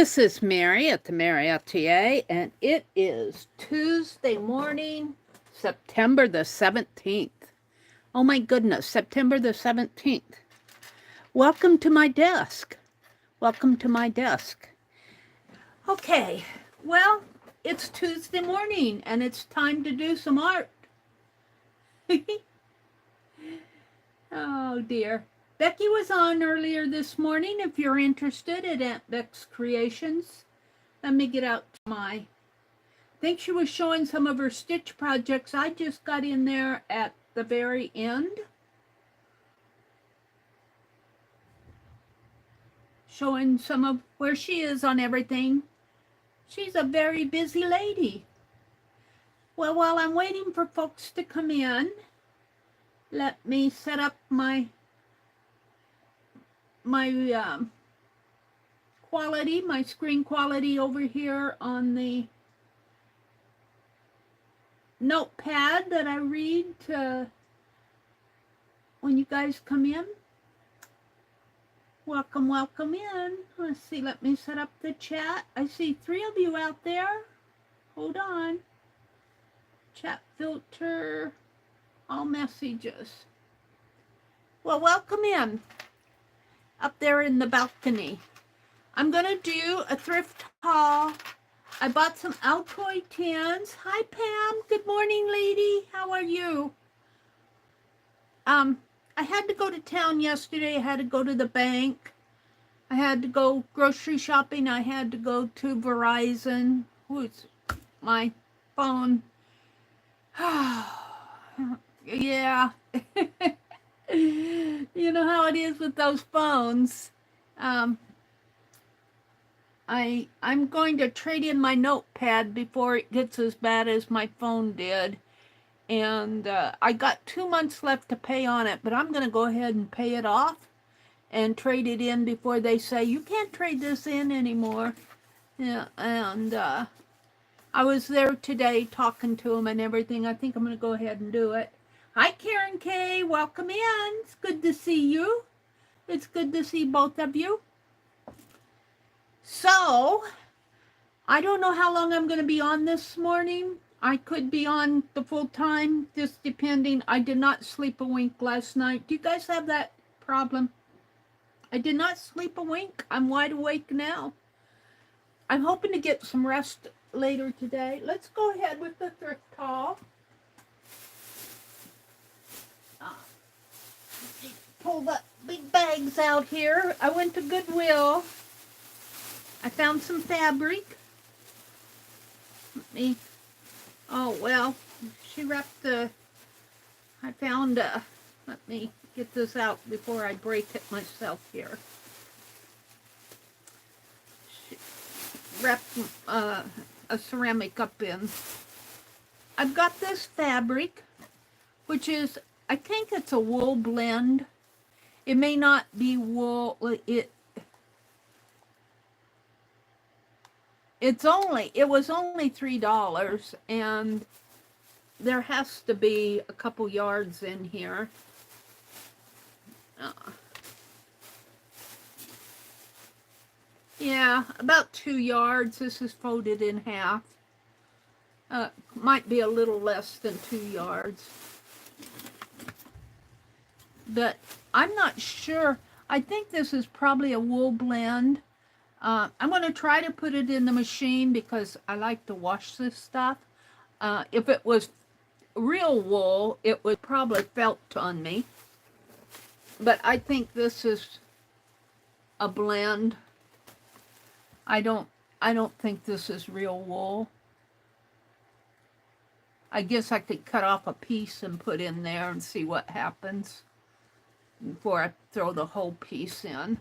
This is Meri at the Meri Atelier, and it is Tuesday morning, September the 17th. Oh my goodness, September the 17th. Welcome to my desk. Welcome to my desk. Okay, well, it's Tuesday morning, and it's time to do some art. Oh dear. Becky was on earlier this morning. If you're interested at Aunt Beck's Creations, let me get out my, I think she was showing some of her stitch projects. I just got in there at the very end, showing some of where she is on everything. She's a very busy lady. Well, while I'm waiting for folks to come in, let me set up my quality, my screen quality over here on the notepad that I read when you guys come in. Welcome, welcome in. Let's see, let me set up the chat. I see 3 of you out there. Hold on. Chat filter, all messages. Well, welcome in. Up there in the balcony. I'm going to do a thrift haul. I bought some Altoid tins. Hi, Pam. Good morning, lady. How are you? I had to go to town yesterday. I had to go to the bank. I had to go grocery shopping. I had to go to Verizon. Who's my phone? Yeah. You know how it is with those phones. I'm going to trade in my notepad before it gets as bad as my phone did. And I got 2 months left to pay on it, but I'm going to go ahead and pay it off and trade it in before they say, you can't trade this in anymore. Yeah, and I was there today talking to them and everything. I think I'm going to go ahead and do it. Hi, Karen Kay. Welcome in. It's good to see you. It's good to see both of you. So, I don't know how long I'm going to be on this morning. I could be on the full time, just depending. I did not sleep a wink last night. Do you guys have that problem? I did not sleep a wink. I'm wide awake now. I'm hoping to get some rest later today. Let's go ahead with the thrift haul. Pull the big bags out here. I went to Goodwill. I found some fabric. Oh, well, she wrapped I found, let me get this out before I break it myself here. She wrapped a ceramic up in. I've got this fabric, which is, I think it's a wool blend. It may not be wool. It was only $3, and there has to be a couple yards in here. Yeah, about 2 yards. This is folded in half. Might be a little less than 2 yards. But I'm not sure. I think this is probably a wool blend. I'm going to try to put it in the machine because I like to wash this stuff. If it was real wool, it would probably felt on me. But I think this is a blend. I don't think this is real wool. I guess I could cut off a piece and put in there and see what happens before I throw the whole piece in.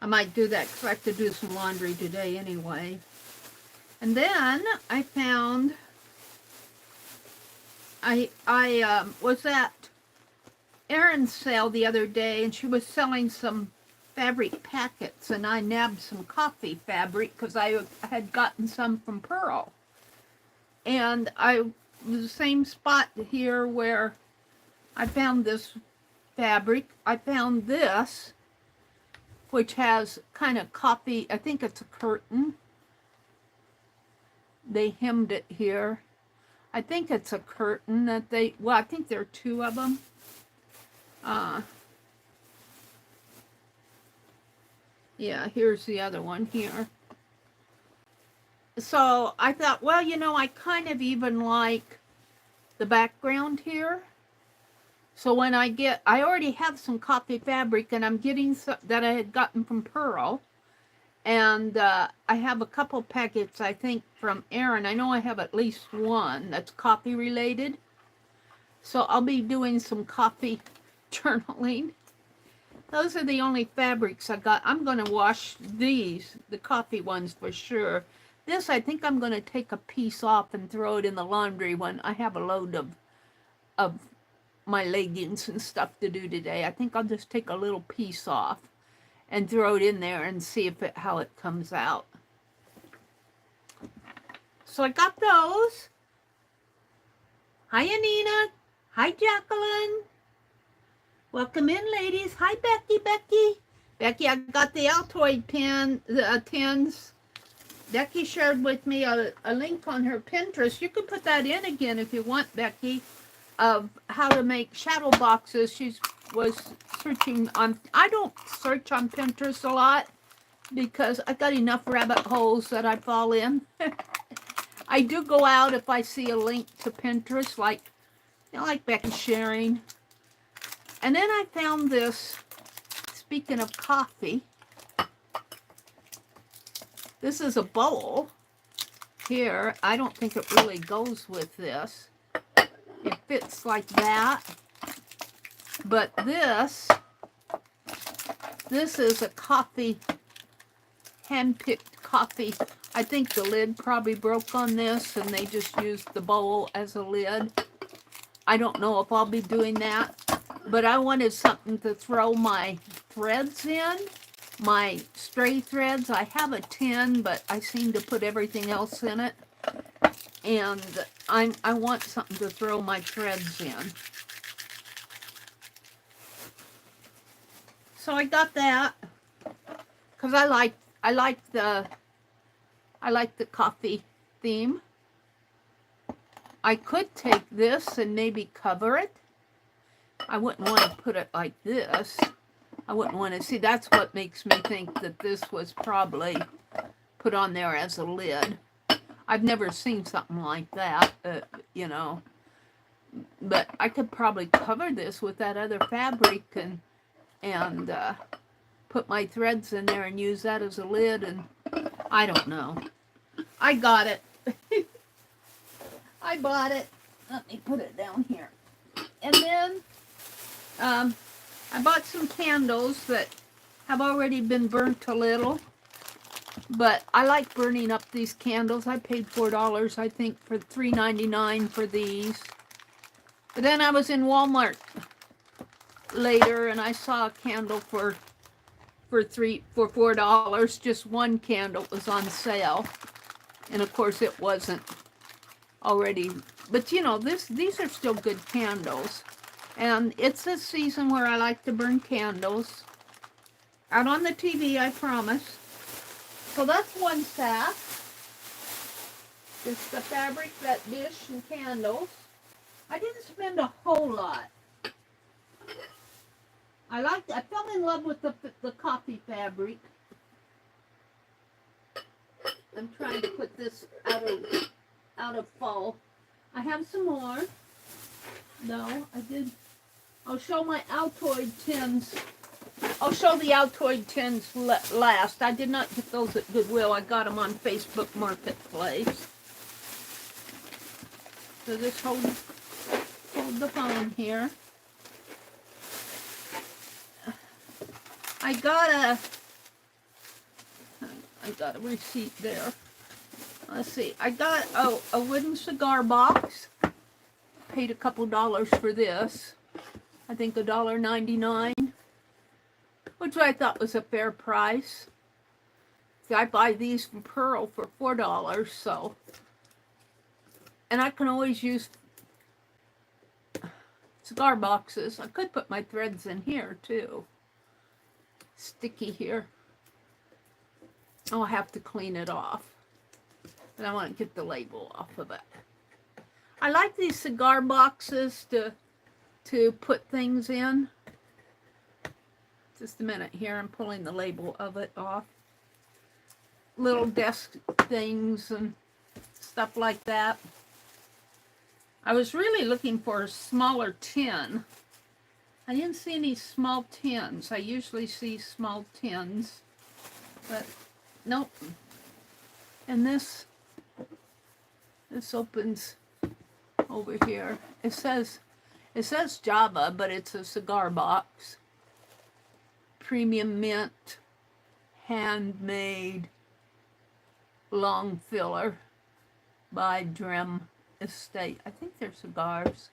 I might do that because I have to do some laundry today anyway. And then I found, I was at Erin's sale the other day, and she was selling some fabric packets, and I nabbed some coffee fabric because I had gotten some from Pearl. And the same spot here where I found this fabric, I found this, which has kind of coffee. I think it's a curtain. They hemmed it here. I think it's a curtain that they, well, I think there are two of them. Yeah, here's the other one here. So I thought, well, you know, I kind of even like the background here. So when I already have some coffee fabric, and I'm getting some that I had gotten from Pearl. And I have a couple packets, I think, from Erin. I know I have at least one that's coffee related. So I'll be doing some coffee journaling. Those are the only fabrics I got. I'm going to wash these, the coffee ones for sure. This, I think I'm going to take a piece off and throw it in the laundry when I have a load of my leggings and stuff to do today. I think I'll just take a little piece off and throw it in there and see if how it comes out. So I got those. Hi, Anina. Hi, Jacqueline. Welcome in, ladies. Hi, Becky. Becky, I got the Altoid pen, the tins. Becky shared with me a link on her Pinterest. You can put that in again if you want, Becky, of how to make shadow boxes. She was searching on, I don't search on Pinterest a lot because I got enough rabbit holes that I fall in. I do go out if I see a link to Pinterest, like, you know, like Becky sharing. And then I found this, speaking of coffee, this is a bowl here. I don't think it really goes with this. It fits like that. But this is a coffee, hand-picked coffee. I think the lid probably broke on this and they just used the bowl as a lid. I don't know if I'll be doing that, but I wanted something to throw my threads in, my stray threads. I have a tin, but I seem to put everything else in it. And I want something to throw my threads in. So I got that because I like the coffee theme. I could take this and maybe cover it. I wouldn't want to put it like this. I wouldn't want to see. That's what makes me think that this was probably put on there as a lid. I've never seen something like that, you know. But I could probably cover this with that other fabric and put my threads in there and use that as a lid, and I don't know. I got it. I bought it. Let me put it down here. And then I bought some candles that have already been burnt a little, but I like burning up these candles. I paid $4, I think, for $3.99 for these. But then I was in Walmart later and I saw a candle for $4. Just one candle was on sale, and of course it wasn't already. But you know, these are still good candles, and it's a season where I like to burn candles. Out on the TV, I promise. So that's one set. It's the fabric, that dish, and candles. I didn't spend a whole lot. I fell in love with the coffee fabric. I'm trying to put this out of fall. I have some more. No, I did. I'll show my Altoid tins. I'll show the Altoid tins last. I did not get those at Goodwill. I got them on Facebook Marketplace. So just hold the phone here. I got a receipt there. Let's see. I got a wooden cigar box. Paid a couple dollars for this. I think $1.99, which I thought was a fair price. See, I buy these from Pearl for $4, so. And I can always use cigar boxes. I could put my threads in here too. Sticky here. I'll have to clean it off. But I want to get the label off of it. I like these cigar boxes to put things in. Just a minute here, I'm pulling the label of it off. Little desk things and stuff like that. I was really looking for a smaller tin. I didn't see any small tins. I usually see small tins, but nope. And this opens over here. It says Java, but it's a cigar box. Premium mint, handmade, long filler by Drem Estate. I think they're cigars.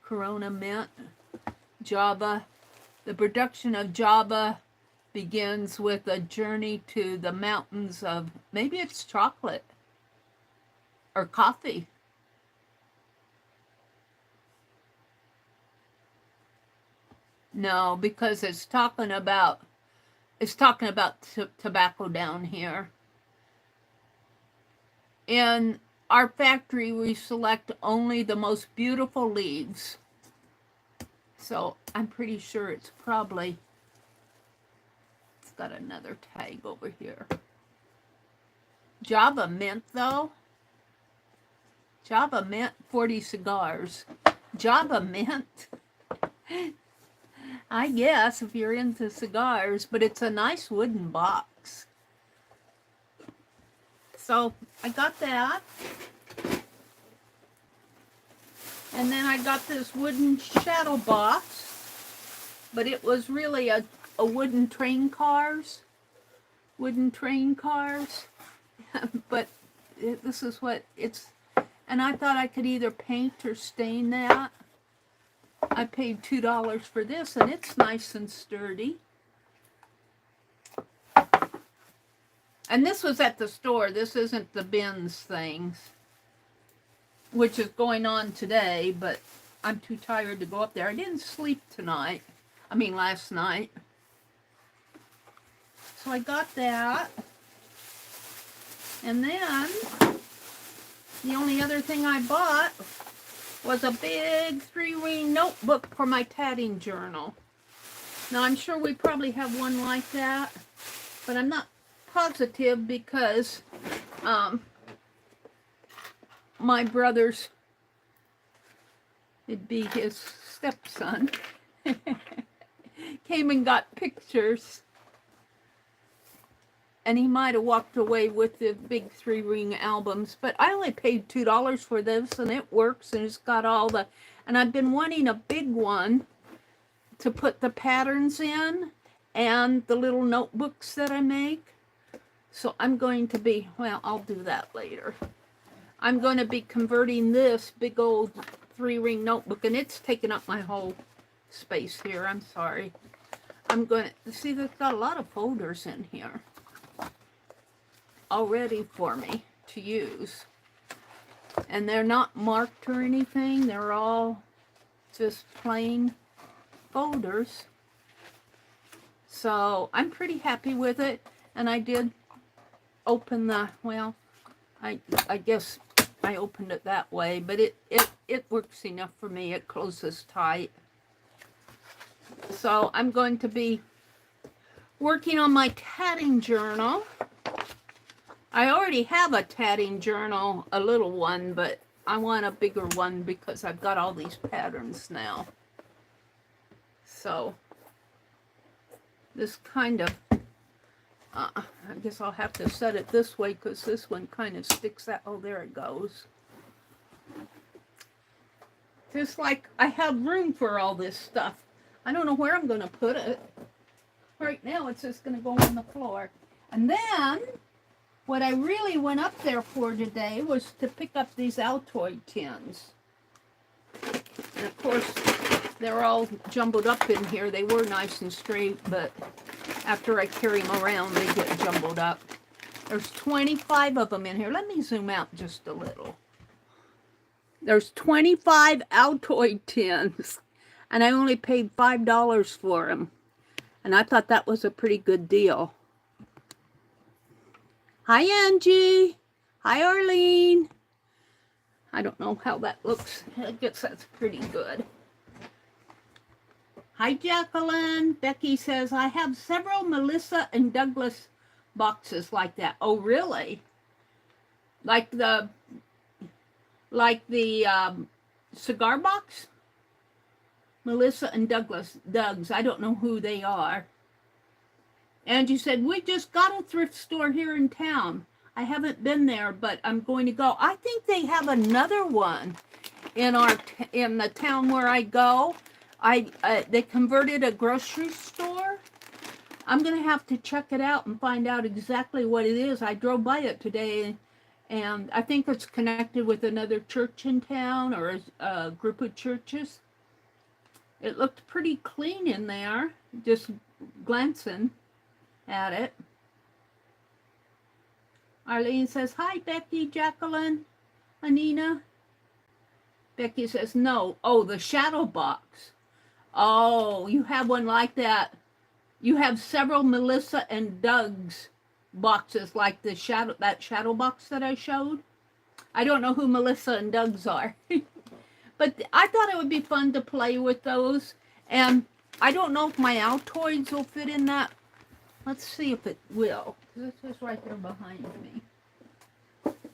Corona mint, Java. The production of Java begins with a journey to the mountains of, maybe it's chocolate or coffee. No, because it's talking about tobacco down here. In our factory, we select only the most beautiful leaves. So I'm pretty sure it's probably, it's got another tag over here. Java mint though. Java mint, 40 cigars. Java mint. I guess if you're into cigars, but it's a nice wooden box. So I got that. And then I got this wooden shadow box, but it was really a wooden train cars. Wooden train cars. But this is what it's, and I thought I could either paint or stain that. I paid $2 for this, and it's nice and sturdy. And this was at the store. This isn't the bins things, which is going on today, but I'm too tired to go up there. I didn't sleep tonight. I mean, last night. So I got that. And then the only other thing I bought was a big 3-ring notebook for my tatting journal. Now, I'm sure we probably have one like that, but I'm not positive because my brother's, it'd be his stepson, came and got pictures, and he might have walked away with the big 3-ring albums, but I only paid $2 for this, and it works, and it's got all the, and I've been wanting a big one to put the patterns in and the little notebooks that I make. So I'm going to be, well, I'll do that later. I'm going to be converting this big old 3-ring notebook, and it's taking up my whole space here. I'm sorry. I'm going to, see, there's got a lot of folders in here already for me to use. And they're not marked or anything. They're all just plain folders. So I'm pretty happy with it. And I did open the, well, I guess I opened it that way, but it works enough for me. It closes tight. So I'm going to be working on my tatting journal. I already have a tatting journal, a little one, but I want a bigger one because I've got all these patterns now. So this kind of, I guess I'll have to set it this way because this one kind of sticks out. Oh, there it goes. Just like I have room for all this stuff. I don't know where I'm going to put it. Right now it's just going to go on the floor. And then what I really went up there for today was to pick up these Altoid tins. And of course, they're all jumbled up in here. They were nice and straight, but after I carry them around, they get jumbled up. There's 25 of them in here. Let me zoom out just a little. There's 25 Altoid tins, and I only paid $5 for them. And I thought that was a pretty good deal. Hi, Angie. Hi, Arlene. I don't know how that looks. I guess that's pretty good. Hi, Jacqueline. Becky says, I have several Melissa and Douglas boxes like that. Oh, really? Like the cigar box? Melissa and Doug's. I don't know who they are. Angie said, we just got a thrift store here in town. I haven't been there, but I'm going to go. I think they have another one in the town where I go. They converted a grocery store. I'm going to have to check it out and find out exactly what it is. I drove by it today, and I think it's connected with another church in town or a group of churches. It looked pretty clean in there, just glancing at it. Arlene says, hi, Becky, Jacqueline, Anina. Becky says, no. Oh, the shadow box. Oh, you have one like that. You have several Melissa and Doug's boxes like that shadow box that I showed. I don't know who Melissa and Doug's are. But I thought it would be fun to play with those. And I don't know if my Altoids will fit in that. Let's see if it will. This is right there behind me.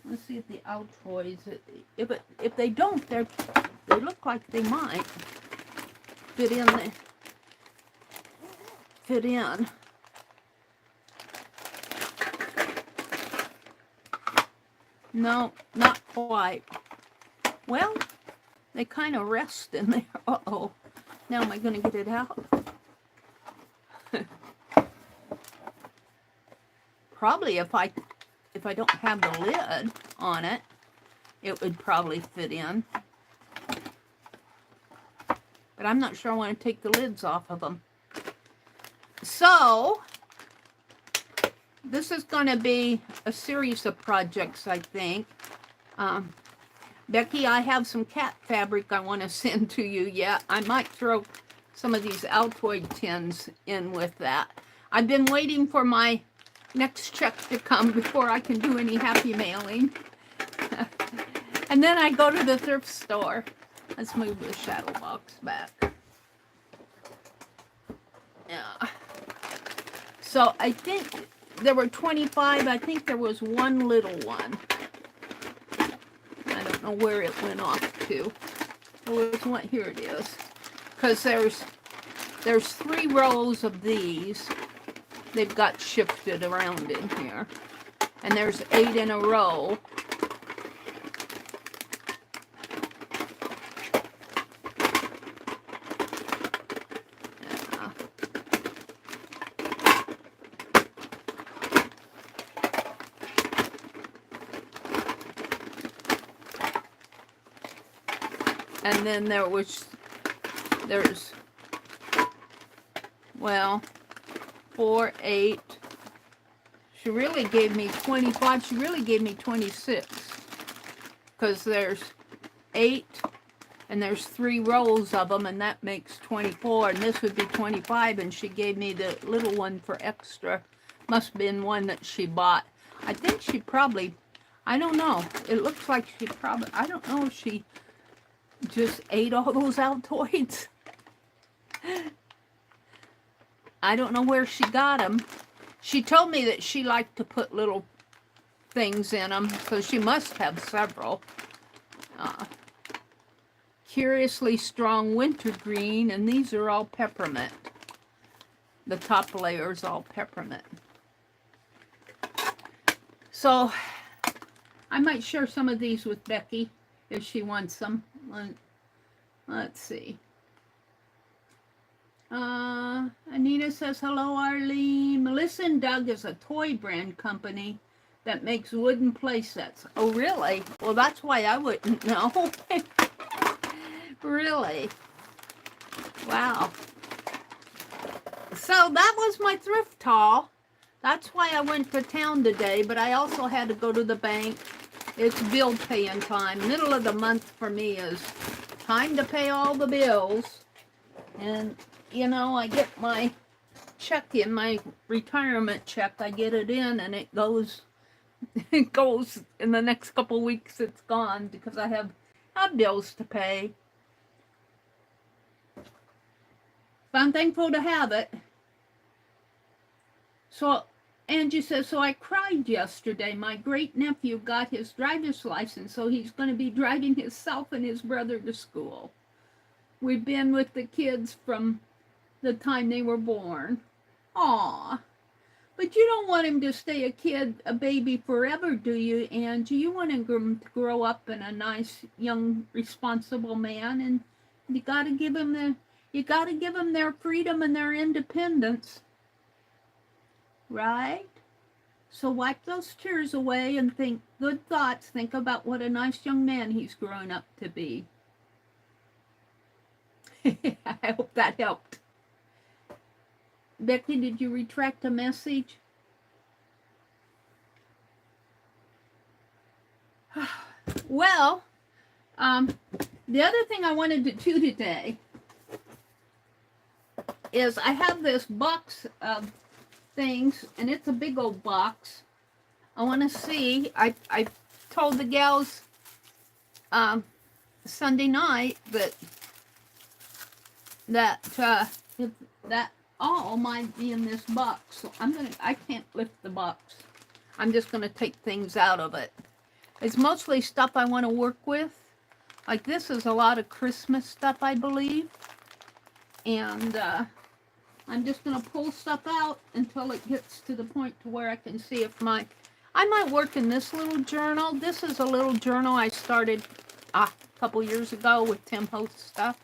Let's see if the Altoids, if they don't, they look like they might fit in there. Fit in. No, not quite. Well, they kind of rest in there. Uh-oh. Now am I going to get it out? Probably if I don't have the lid on it, it would probably fit in. But I'm not sure I want to take the lids off of them. So, this is going to be a series of projects, I think. Becky, I have some cat fabric I want to send to you yet. I might throw some of these Altoid tins in with that. I've been waiting for my next check to come before I can do any happy mailing. And then I go to the thrift store. Let's move the shadow box back. Yeah. So I think there were 25. I think there was one little one. I don't know where it went off to. There was one. Here it is. Because there's 3 rows of these. They've got shifted around in here. And there's 8 in a row. Yeah. And then there's, well, 4, 8. She really gave me 25. She really gave me 26. Because there's 8 and there's 3 rows of them, and that makes 24. And this would be 25, and she gave me the little one for extra. Must have been one that she bought. I think she probably, I don't know. It looks like she probably, I don't know if she just ate all those Altoids. I don't know where she got them. She told me that she liked to put little things in them, so she must have several. Curiously strong wintergreen, and these are all peppermint. The top layer is all peppermint. So I might share some of these with Becky if she wants them. Let's see. Anita says, hello, Arlene. Melissa and Doug is a toy brand company that makes wooden play sets. Oh, really? Well, that's why I wouldn't know. Really? Wow. So that was my thrift haul. That's why I went to town today, but I also had to go to the bank. It's bill paying time. Middle of the month for me is time to pay all the bills. And you know, I get my check in, my retirement check, I get it in, and it goes it goes in the next couple weeks. It's gone because I have bills to pay. But I'm thankful to have it. So Angie says, so I cried yesterday. My great nephew got his driver's license, so he's going to be driving himself and his brother to school. We've been with the kids from the time they were born. Aw. But you don't want him to stay a baby forever, do you, Angie? You want him to grow up in a nice, young, responsible man, and you got to give them their freedom and their independence, right? So wipe those tears away and think good thoughts. Think about what a nice young man he's grown up to be. I hope that helped. Becky, did you retract a message? Well, the other thing I wanted to do today is I have this box of things, and it's a big old box. I want to see. I told the gals Sunday night that if that all might be in this box. So I can't lift the box. I'm just gonna take things out of it. It's mostly stuff I want to work with. Like this is a lot of Christmas stuff, I believe. And I'm just gonna pull stuff out until it gets to the point to where I can see if I might work in this little journal. This is a little journal I started a couple years ago with Tim Holtz stuff.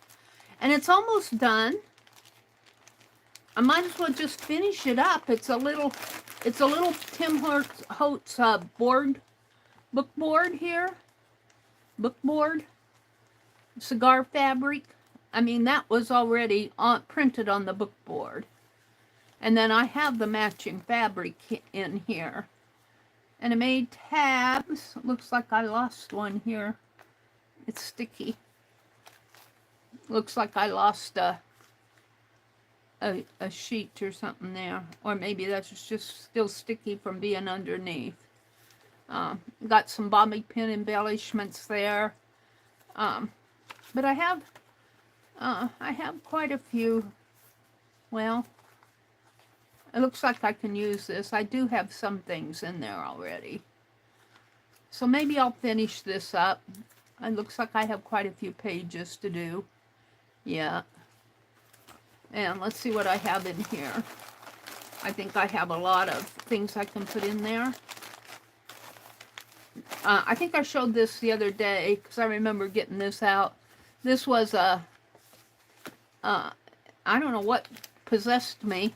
And it's almost done. I might as well just finish it up. It's a little Tim Holtz book board here. Book board. Cigar fabric. I mean, that was already printed on the book board. And then I have the matching fabric in here. And I made tabs. Looks like I lost one here. It's sticky. Looks like I lost a sheet or something there. Or maybe that's just still sticky from being underneath. Got some bobby pin embellishments there. But I have quite a few. Well, it looks like I can use this. I do have some things in there already. So maybe I'll finish this up. It looks like I have quite a few pages to do. Yeah. And let's see what I have in here. I think I have a lot of things I can put in there. I think I showed this the other day because I remember getting this out. This was I don't know what possessed me.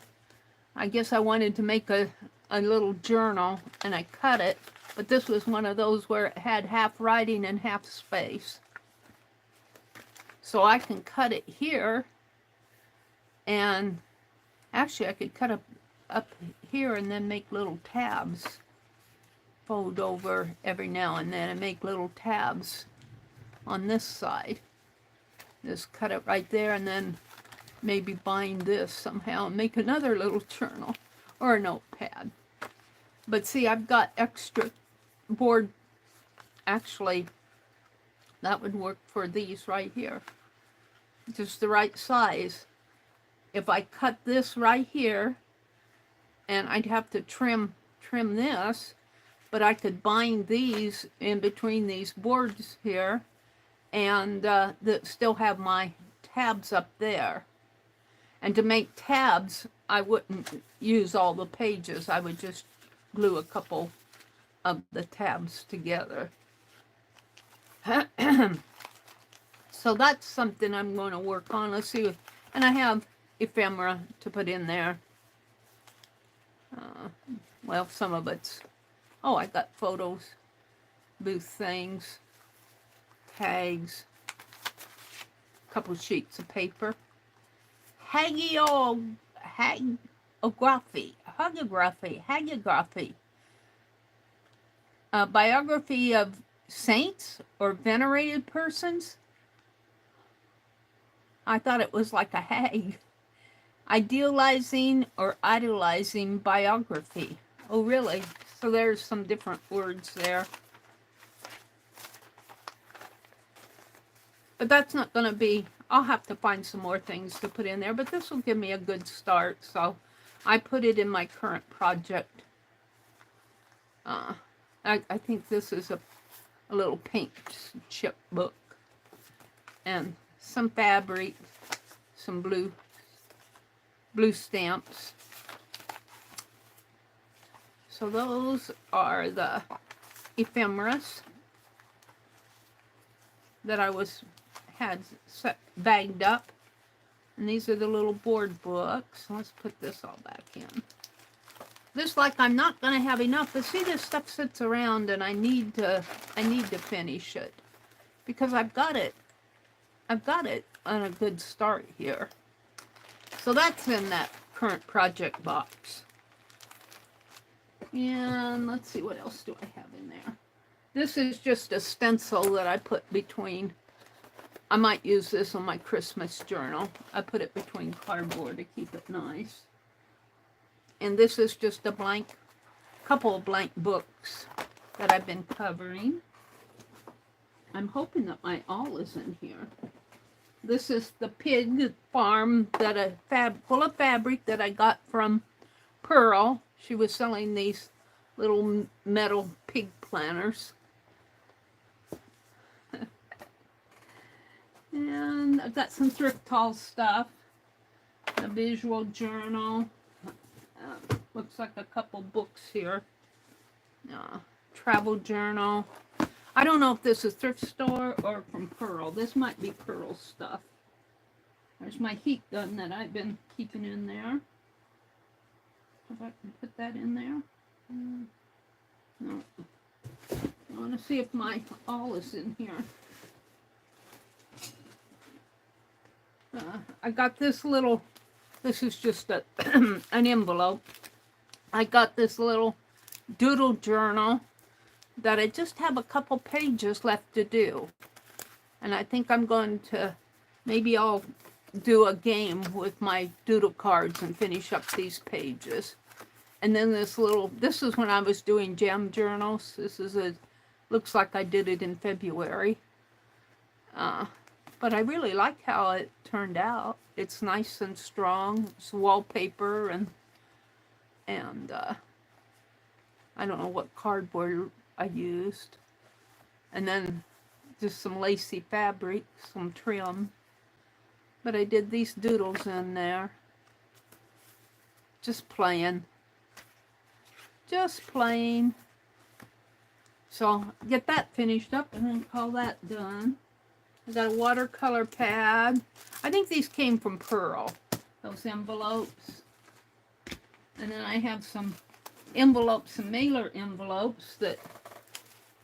I guess I wanted to make a little journal and I cut it. But this was one of those where it had half writing and half space. So I can cut it here. And actually I could cut up here and then make little tabs. Fold over every now and then and make little tabs on this side. Just cut it right there and then maybe bind this somehow and make another little journal or a notepad. But see, I've got extra board. Actually, that would work for these right here. Just the right size. If I cut this right here, and I'd have to trim this, but I could bind these in between these boards here, and that still have my tabs up there. And to make tabs, I wouldn't use all the pages. I would just glue a couple of the tabs together. So that's something I'm going to work on. Let's see. And I have ephemera to put in there. Well, some of it's... Oh, I got photos, booth things, tags, a couple sheets of paper. Hagiography. Biography of saints or venerated persons. I thought it was like a hag. Idealizing or idolizing biography. Oh, really? So there's some different words there. But that's not going to be, I'll have to find some more things to put in there, but this will give me a good start. So I put it in my current project. I think this is a little paint chip book. And some fabric, some blue stamps. So those are the ephemeras that I had bagged up. And these are the little board books. Let's put this all back in. This, like, I'm not going to have enough, but see, this stuff sits around and I need to finish it because I've got it on a good start here. So that's in that current project box. And let's see, what else do I have in there? This is just a stencil that I put between, I might use this on my Christmas journal. I put it between cardboard to keep it nice. And this is just a couple of blank books that I've been covering. I'm hoping that my awl is in here. This is the pig farm that full of fabric that I got from Pearl. She was selling these little metal pig planters. And I've got some thrift haul stuff. A visual journal. Looks like a couple books here. Travel journal. I don't know if this is thrift store or from Pearl. This might be Pearl stuff. There's my heat gun that I've been keeping in there. If I can put that in there. No. I want to see if my awl is in here. I got this little, this is just an envelope. I got this little doodle journal that I just have a couple pages left to do. And I think I'm going to, maybe I'll do a game with my doodle cards and finish up these pages. And then this is when I was doing gem journals. This is looks like I did it in February. But I really like how it turned out. It's nice and strong. It's wallpaper and I don't know what cardboard I used. And then just some lacy fabric, some trim. But I did these doodles in there. Just playing. Just playing. So I'll get that finished up and then call that done. I got a watercolor pad. I think these came from Pearl, those envelopes. And then I have some envelopes, some mailer envelopes that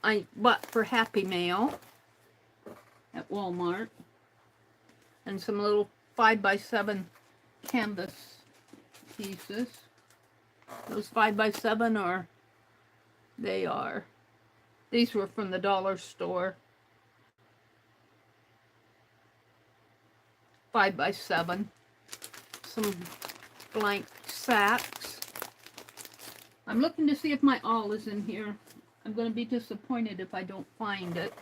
I bought for Happy Mail at Walmart. And some little 5x7 canvas pieces. Those 5x7 are, these were from the dollar store. 5x7. Some blank sacks. I'm looking to see if my awl is in here. I'm going to be disappointed if I don't find it.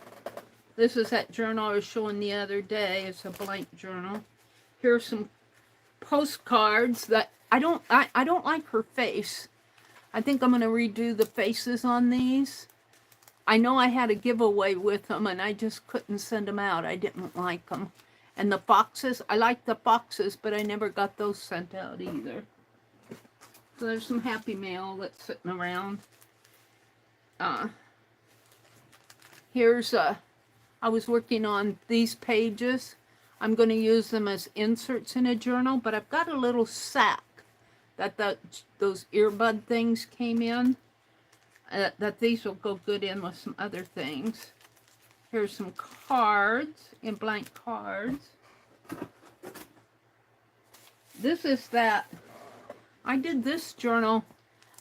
This is that journal I was showing the other day. It's a blank journal. Here's some postcards that I don't like her face. I think I'm going to redo the faces on these. I know I had a giveaway with them and I just couldn't send them out. I didn't like them. And the foxes, I like the foxes, but I never got those sent out either. So there's some Happy Mail that's sitting around. I was working on these pages. I'm going to use them as inserts in a journal, but I've got a little sack that those earbud things came in. That these will go good in with some other things. Here's some cards, in blank cards. This is that. I did this journal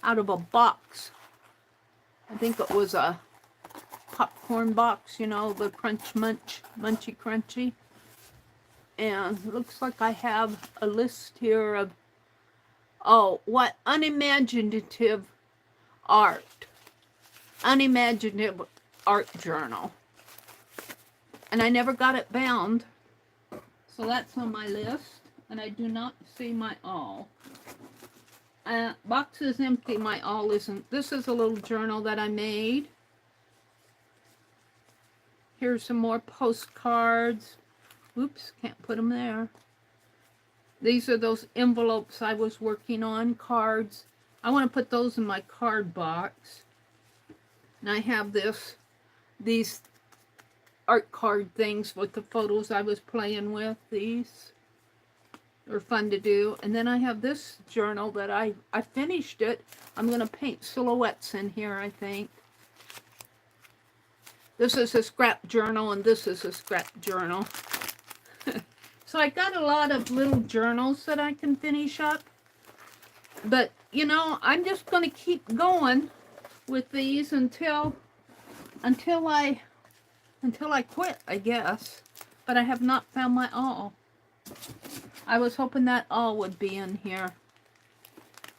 out of a box. I think it was a popcorn box, you know, the munchy crunchy. And it looks like I have a list here of, what unimaginative art unimaginative art journal. And I never got it bound. So that's on my list. And I do not see my all. Box is empty. My all isn't. This is a little journal that I made. Here's some more postcards. Oops, can't put them there. These are those envelopes I was working on, cards. I want to put those in my card box. And I have these art card things with the photos I was playing with. These are fun to do. And then I have this journal that I finished it. I'm going to paint silhouettes in here, I think. This is a scrap journal, and this is a scrap journal. So I got a lot of little journals that I can finish up. But, you know, I'm just going to keep going with these until I quit, I guess. But I have not found my all. I was hoping that all would be in here.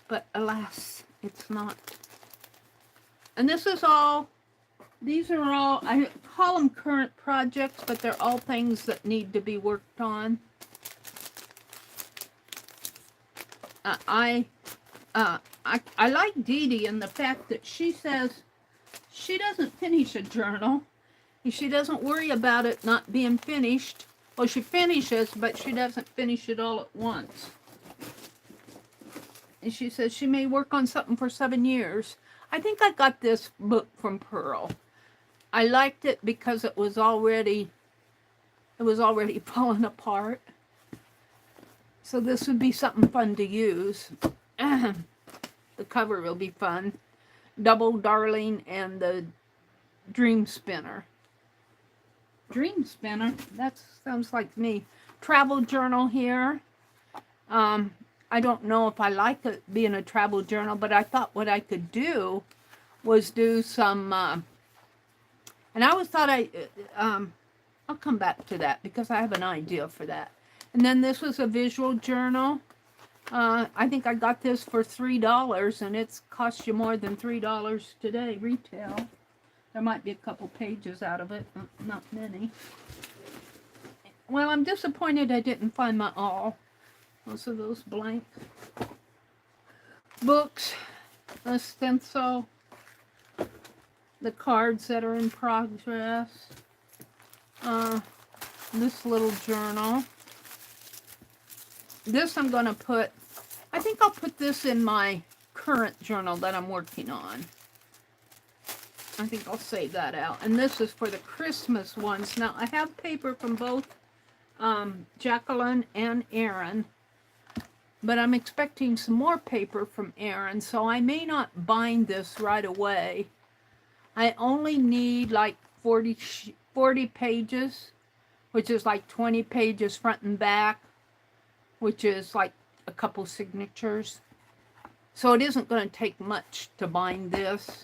But alas, it's not. And this is all, these are all, I call them current projects, but they're all things that need to be worked on. I like Dee Dee and the fact that she says she doesn't finish a journal. She doesn't worry about it not being finished. Well, she finishes, but she doesn't finish it all at once. And she says she may work on something for 7 years. I think I got this book from Pearl. I liked it because it was already falling apart. So this would be something fun to use. The cover will be fun. Double Darling and the Dream Spinner. Dream Spinner? That sounds like me. Travel journal here. I don't know if I like it being a travel journal, but I thought what I could do was do some, and I always thought I'll come back to that because I have an idea for that. And then this was a visual journal. I think I got this for $3, and it's cost you more than $3 today, retail. There might be a couple pages out of it, not many. Well, I'm disappointed I didn't find my all. Most of those blank books, a stencil, the cards that are in progress, this little journal. This I'm going to put, I think I'll put this in my current journal that I'm working on. I think I'll save that out. And this is for the Christmas ones. Now, I have paper from both Jacqueline and Aaron, but I'm expecting some more paper from Aaron, so I may not bind this right away. I only need like 40 pages, which is like 20 pages front and back, which is like a couple signatures. So it isn't going to take much to bind this.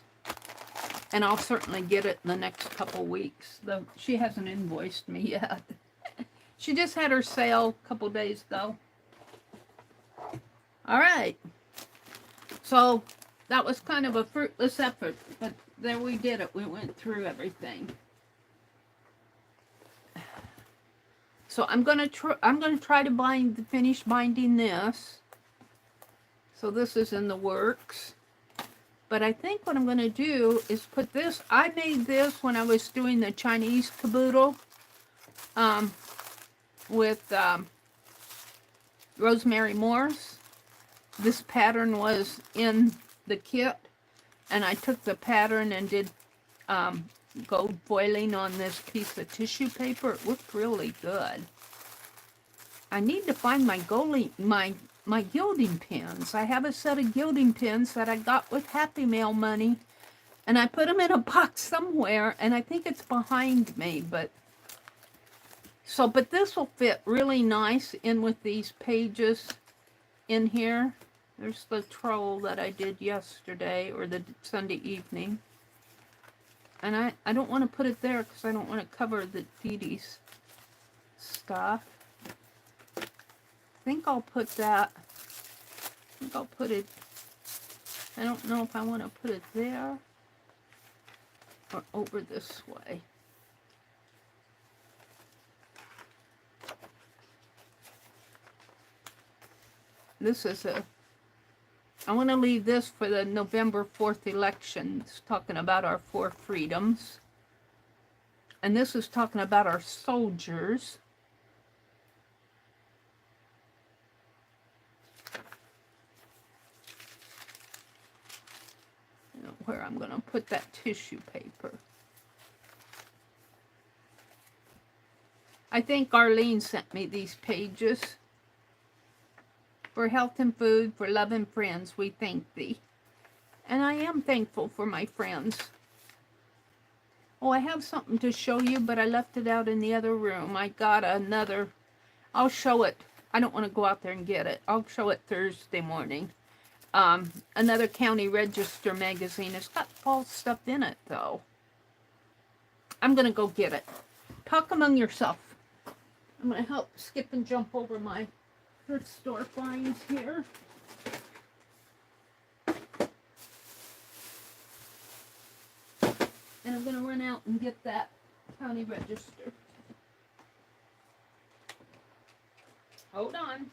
And I'll certainly get it in the next couple weeks, though she hasn't invoiced me yet. She just had her sale a couple days ago. All right. So that was kind of a fruitless effort, but there we did it. We went through everything. So I'm gonna try to finish binding this. So this is in the works. But I think what I'm going to do is put this, I made this when I was doing the Chinese caboodle with Rosemary Morse. This pattern was in the kit, and I took the pattern and did gold foiling on this piece of tissue paper. It looked really good. I need to find my gilding pins. I have a set of gilding pins that I got with Happy Mail money, and I put them in a box somewhere, and I think it's behind me, but this will fit really nice in with these pages in here. There's the troll that I did yesterday, or the Sunday evening, and I don't want to put it there because I don't want to cover the Dee Dee's stuff. I think I'll put that, I don't know if I want to put it there. or over this way. This is I want to leave this for the November 4th election. It's talking about our 4 freedoms. And this is talking about our soldiers. Where I'm going to put that tissue paper. I think Arlene sent me these pages. For health and food, for love and friends, we thank thee. And I am thankful for my friends. Oh, I have something to show you, but I left it out in the other room. I got another. I'll show it. I don't want to go out there and get it. I'll show it Thursday morning. Another County Register magazine. It's got false stuff in it, though. I'm going to go get it. Talk among yourself. I'm going to help skip and jump over my thrift store finds here. And I'm going to run out and get that County Register. Hold on.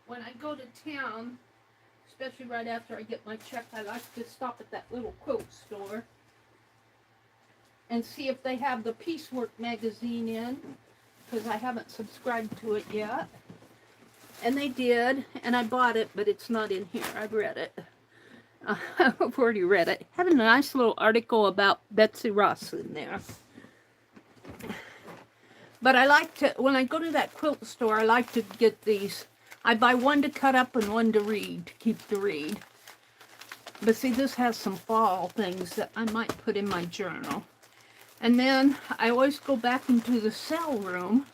When I go to town, especially right after I get my check, I like to stop at that little quilt store and see if they have the Piecework magazine in, because I haven't subscribed to it yet. And they did, and I bought it, but it's not in here. I've read it. I've already read it. Had a nice little article about Betsy Ross in there. But I like to, when I go to that quilt store, I like to get these. I buy one to cut up and one to read, to keep to read. But see, this has some fall things that I might put in my journal. And then I always go back into the sale room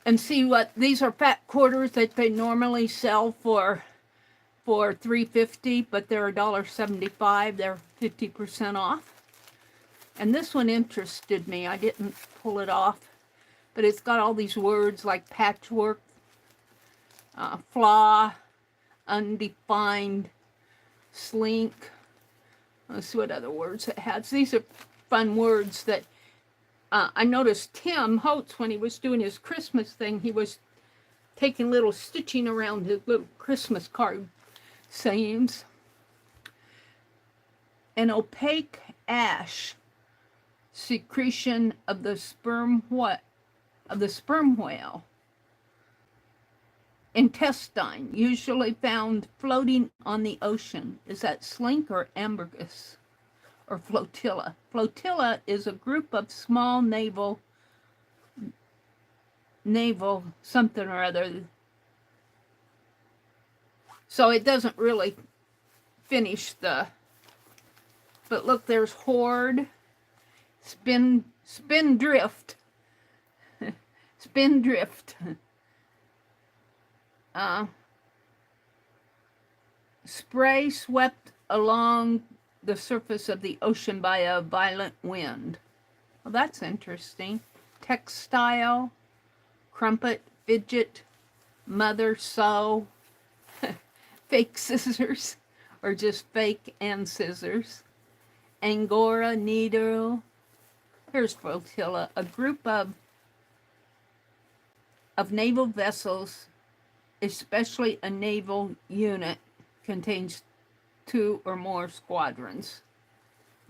and see what, these are fat quarters that they normally sell for $3.50, but they're $1.75. They're 50% off. And this one interested me. I didn't pull it off, but it's got all these words like patchwork, flaw, undefined, slink. Let's see what other words it has. These are fun words that I noticed Tim Holtz, when he was doing his Christmas thing, he was taking little stitching around his little Christmas card sayings. An opaque ash secretion of the sperm whale. Intestine, usually found floating on the ocean. Is that slink or ambergris or flotilla? Flotilla is a group of small naval something or other. So it doesn't really finish the, but look, there's hoard, spindrift, spindrift. Spray swept along the surface of the ocean by a violent wind. Well, that's interesting. Textile, crumpet, fidget, mother, sew, fake scissors, or just fake and scissors. Angora, needle. Here's flotilla, a group of naval vessels, especially a naval unit, contains 2 or more squadrons.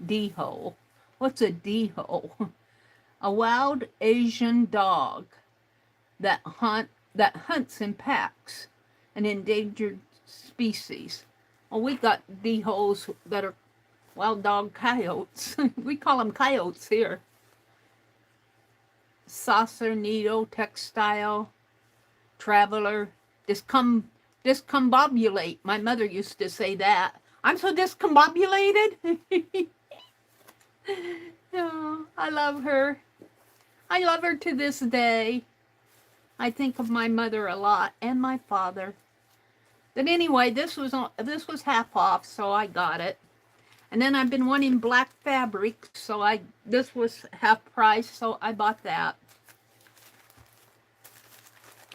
D-hole. What's a D-hole? A wild Asian dog that hunts in packs, an endangered species. Well, we got D-holes that are wild dog coyotes. We call them coyotes here. Saucer, needle, textile, traveler, discombobulate. My mother used to say that. I'm so discombobulated. Oh, I love her. I love her to this day. I think of my mother a lot, and my father. But anyway, this was half off, so I got it. And then I've been wanting black fabric, so this was half price, so I bought that.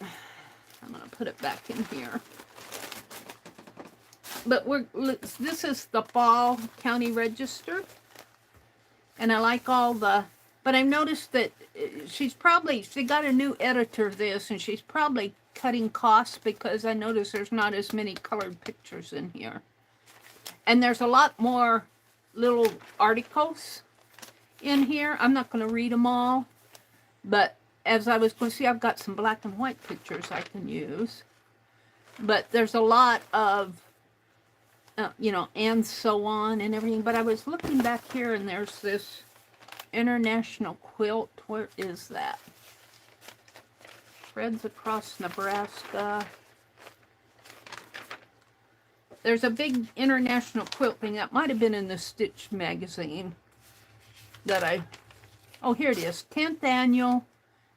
I'm gonna put it back in here. But this is the Fall County Register, and I like all the. But I've noticed that she got a new editor of this, and she's probably cutting costs because I noticed there's not as many colored pictures in here. And there's a lot more little articles in here. I'm not going to read them all, but as I was going to see, I've got some black and white pictures I can use. But there's a lot of, you know, and so on and everything. But I was looking back here, and there's this International Quilt. Where is that? Threads Across Nebraska. There's a big international quilt thing that might have been in the Stitch magazine that oh, here it is. 10th annual.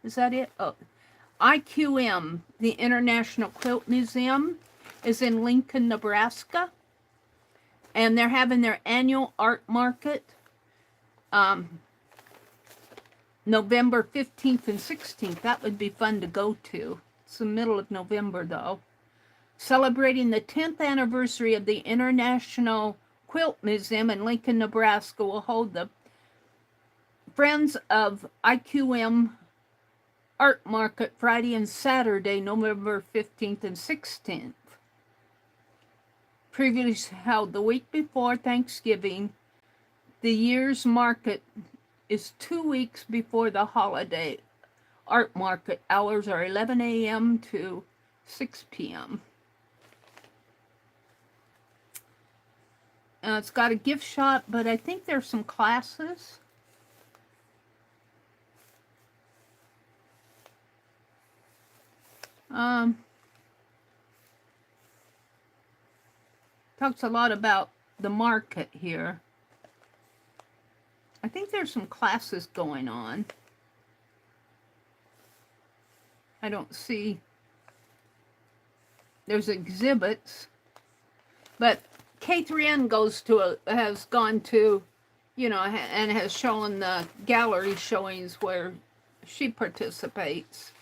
Is that it? Oh, IQM, the International Quilt Museum, is in Lincoln, Nebraska. And they're having their annual art market November 15th and 16th. That would be fun to go to. It's the middle of November, though. Celebrating the 10th anniversary of the International Quilt Museum in Lincoln, Nebraska, will hold the Friends of IQM Art Market Friday and Saturday, November 15th and 16th. Previously held the week before Thanksgiving, the year's market is 2 weeks before the holiday. Art market hours are 11 a.m. to 6 p.m. It's got a gift shop, but I think there's some classes. Talks a lot about the market here. I think there's some classes going on. I don't see. There's exhibits, but K3N has gone to, you know, and has shown the gallery showings where she participates.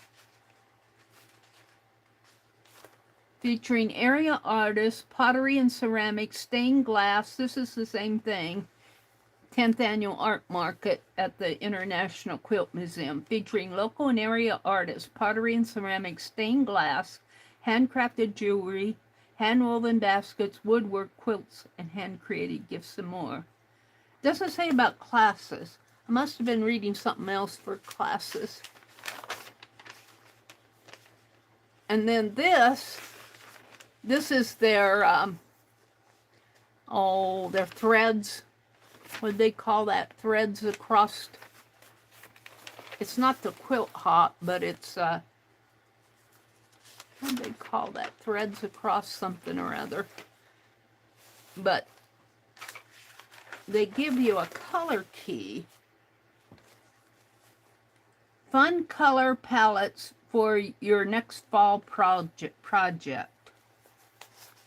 Featuring area artists, pottery and ceramics, stained glass. This is the same thing. 10th Annual Art Market at the International Quilt Museum, featuring local and area artists, pottery and ceramics, stained glass, handcrafted jewelry, hand-woven baskets, woodwork, quilts, and hand-created gifts and more. Doesn't say about classes. I must have been reading something else for classes. And then this is their, their threads. What do they call that? Threads across. It's not the quilt hop, but it's, what do they call that? Threads across something or other. But they give you a color key. Fun color palettes for your next fall project.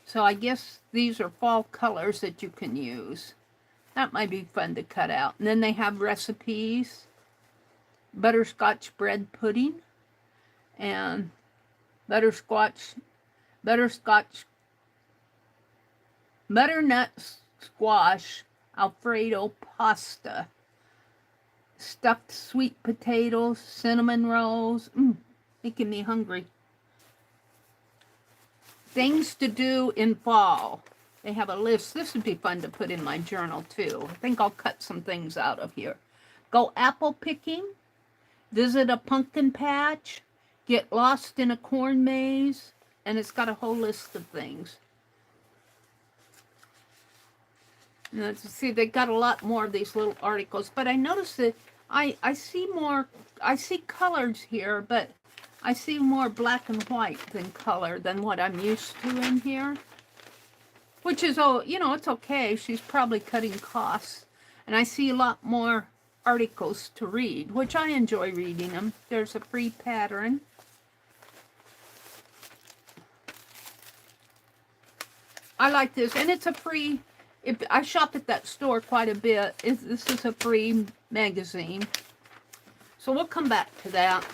So I guess these are fall colors that you can use. That might be fun to cut out. And then they have recipes, butterscotch bread pudding, and butternut squash Alfredo pasta, stuffed sweet potatoes, cinnamon rolls. Making me hungry. Things to do in fall. They have a list. This would be fun to put in my journal, too. I think I'll cut some things out of here. Go apple picking. Visit a pumpkin patch. Get lost in a corn maze. And it's got a whole list of things. Now, see, they got a lot more of these little articles. But I noticed that I see more, I see colors here, but I see more black and white than color than what I'm used to in here. Which is, you know, it's okay. She's probably cutting costs. And I see a lot more articles to read, which I enjoy reading them. There's a free pattern. I like this. And it's a free, if I shop at that store quite a bit. This is a free magazine. So we'll come back to that.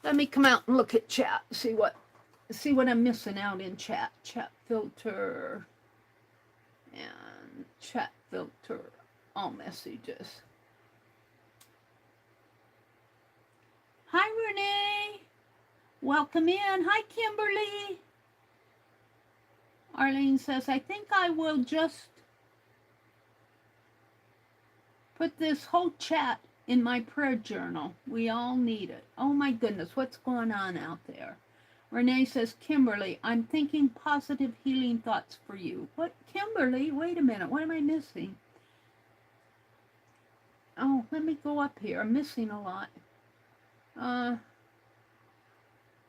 Let me come out and look at chat. See what I'm missing out in chat. Chat filter and chat filter. All messages. Hi, Renee. Welcome in. Hi, Kimberly. Arlene says, I think I will just put this whole chat in my prayer journal. We all need it. Oh my goodness, what's going on out there? Renee says, Kimberly, I'm thinking positive healing thoughts for you. What, Kimberly? Wait a minute, what am I missing? Oh, let me go up here. I'm missing a lot.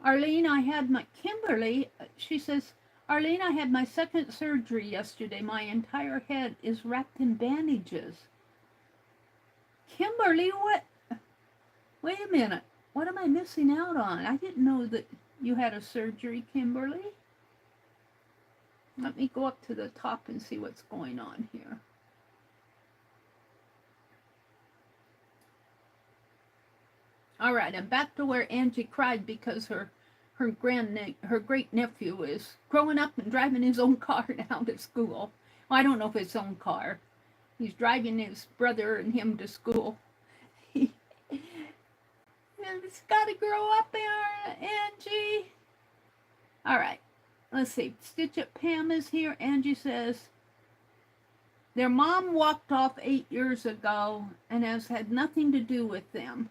Arlene, I had my, Kimberly, she says, Arlene, I had my second surgery yesterday. My entire head is wrapped in bandages. Kimberly, what? Wait a minute. What am I missing out on? I didn't know that you had a surgery, Kimberly. Let me go up to the top and see what's going on here. All right, I'm back to where Angie cried because her great nephew is growing up and driving his own car now to school. Well, I don't know if it's his own car. He's driving his brother and him to school. It's got to grow up there, Angie. All right, let's see. Stitch Up Pam is here. Angie says, their mom walked off 8 years ago and has had nothing to do with them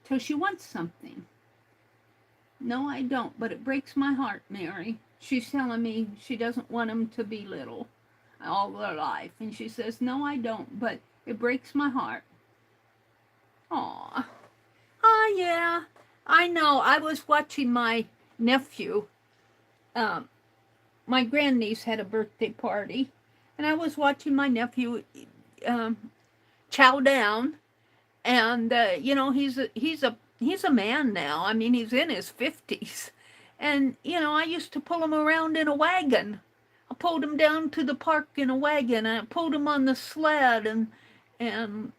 till she wants something. No, I don't, but it breaks my heart, Mary. She's telling me she doesn't want them to be little all their life. And she says, no, I don't, but it breaks my heart. Aw. Oh, yeah. I know. I was watching my nephew. My grandniece had a birthday party, and I was watching my nephew chow down. And, you know, he's a man now. I mean, he's in his 50s. And, you know, I used to pull him around in a wagon. I pulled him down to the park in a wagon, and I pulled him on the sled, and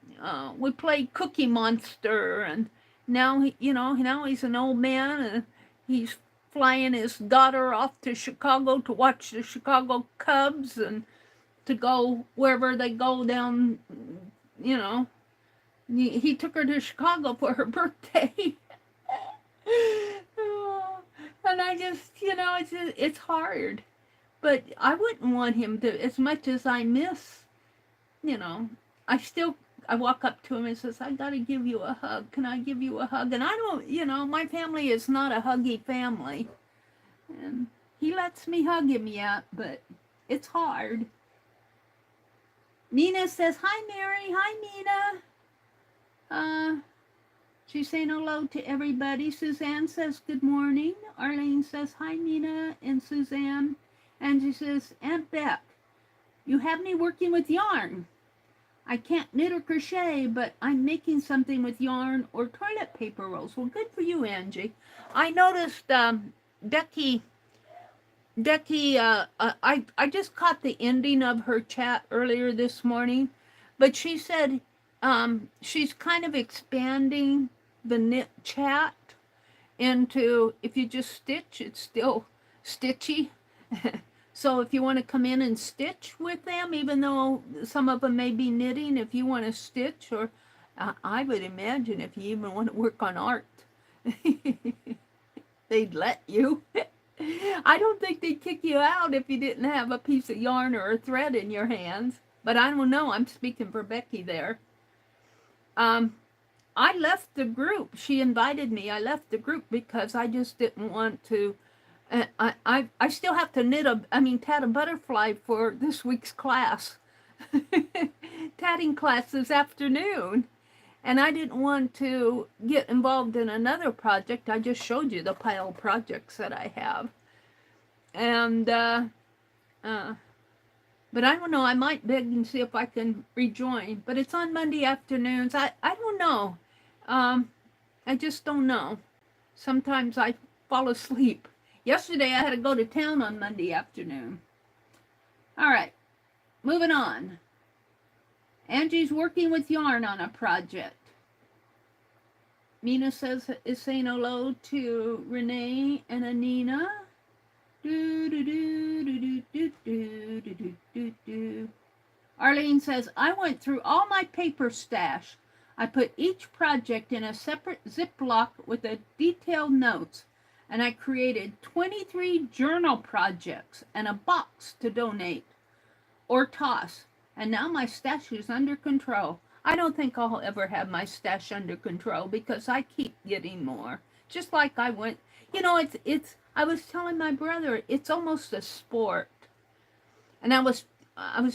we played Cookie Monster. And now, now he's an old man, and he's flying his daughter off to Chicago to watch the Chicago Cubs and to go wherever they go down, you know. He took her to Chicago for her birthday. And I just, you know, it's hard. But I wouldn't want him to, as much as I miss, you know, I walk up to him and says, I got to give you a hug. Can I give you a hug? And I don't, you know, my family is not a huggy family. And he lets me hug him yet, but it's hard. Nina says, hi, Mary. Hi, Nina. She's saying hello to everybody. Suzanne says, good morning. Arlene says, hi, Nina and Suzanne. Angie says, Aunt Beck, you have me working with yarn. I can't knit or crochet, but I'm making something with yarn or toilet paper rolls. Well, good for you, Angie. I noticed Becky, I just caught the ending of her chat earlier this morning, but she said she's kind of expanding the knit chat into, if you just stitch, it's still stitchy. So if you want to come in and stitch with them, even though some of them may be knitting, if you want to stitch, or I would imagine if you even want to work on art, they'd let you. I don't think they'd kick you out if you didn't have a piece of yarn or a thread in your hands. But I don't know. I'm speaking for Becky there. I left the group. She invited me. I left the group because I just didn't want to. I still have to tat a butterfly for this week's class. Tatting class this afternoon. And I didn't want to get involved in another project. I just showed you the pile of projects that I have. And, but I don't know, I might beg and see if I can rejoin. But it's on Monday afternoons. I don't know. I just don't know. Sometimes I fall asleep. Yesterday I had to go to town on Monday afternoon. All right, moving on. Angie's working with yarn on a project. Mina is saying hello to Renee and Anina. Do, do, do, do, do, do, do, do, do, do. Arlene says, I went through all my paper stash. I put each project in a separate Ziploc with the detailed notes, and I created 23 journal projects and a box to donate or toss. And now my stash is under control. I don't think I'll ever have my stash under control because I keep getting more. Just like I went, you know, I was telling my brother, it's almost a sport. And I was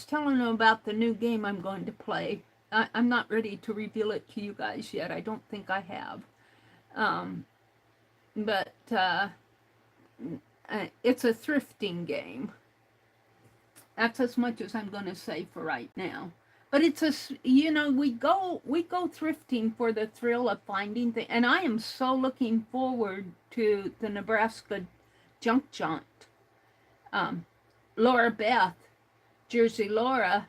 telling him about the new game I'm going to play. I'm not ready to reveal it to you guys yet. I don't think I have. But it's a thrifting game. That's as much as I'm going to say for right now. But it's a, you know, we go thrifting for the thrill of finding things. And I am so looking forward to the Nebraska junk jaunt. Laura Beth, Jersey Laura,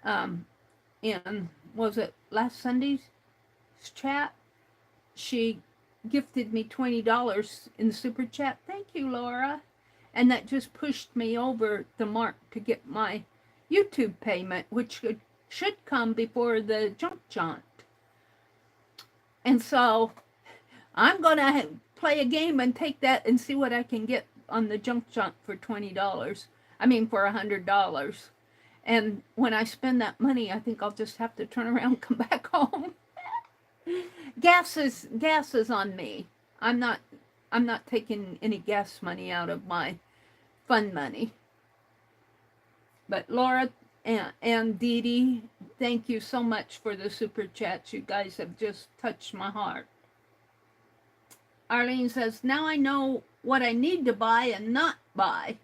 in, was it last Sunday's chat? She gifted me $20 in super chat. Thank you, Laura. And that just pushed me over the mark to get my YouTube payment, which should come before the junk jaunt. And so I'm going to play a game and take that and see what I can get on the junk jaunt for $20. I mean, for $100. And when I spend that money, I think I'll just have to turn around and come back home. Gas is on me. I'm not taking any gas money out of my fun money. But Laura and Dee Dee, thank you so much for the super chats. You guys have just touched my heart. Arlene says, now I know what I need to buy and not buy.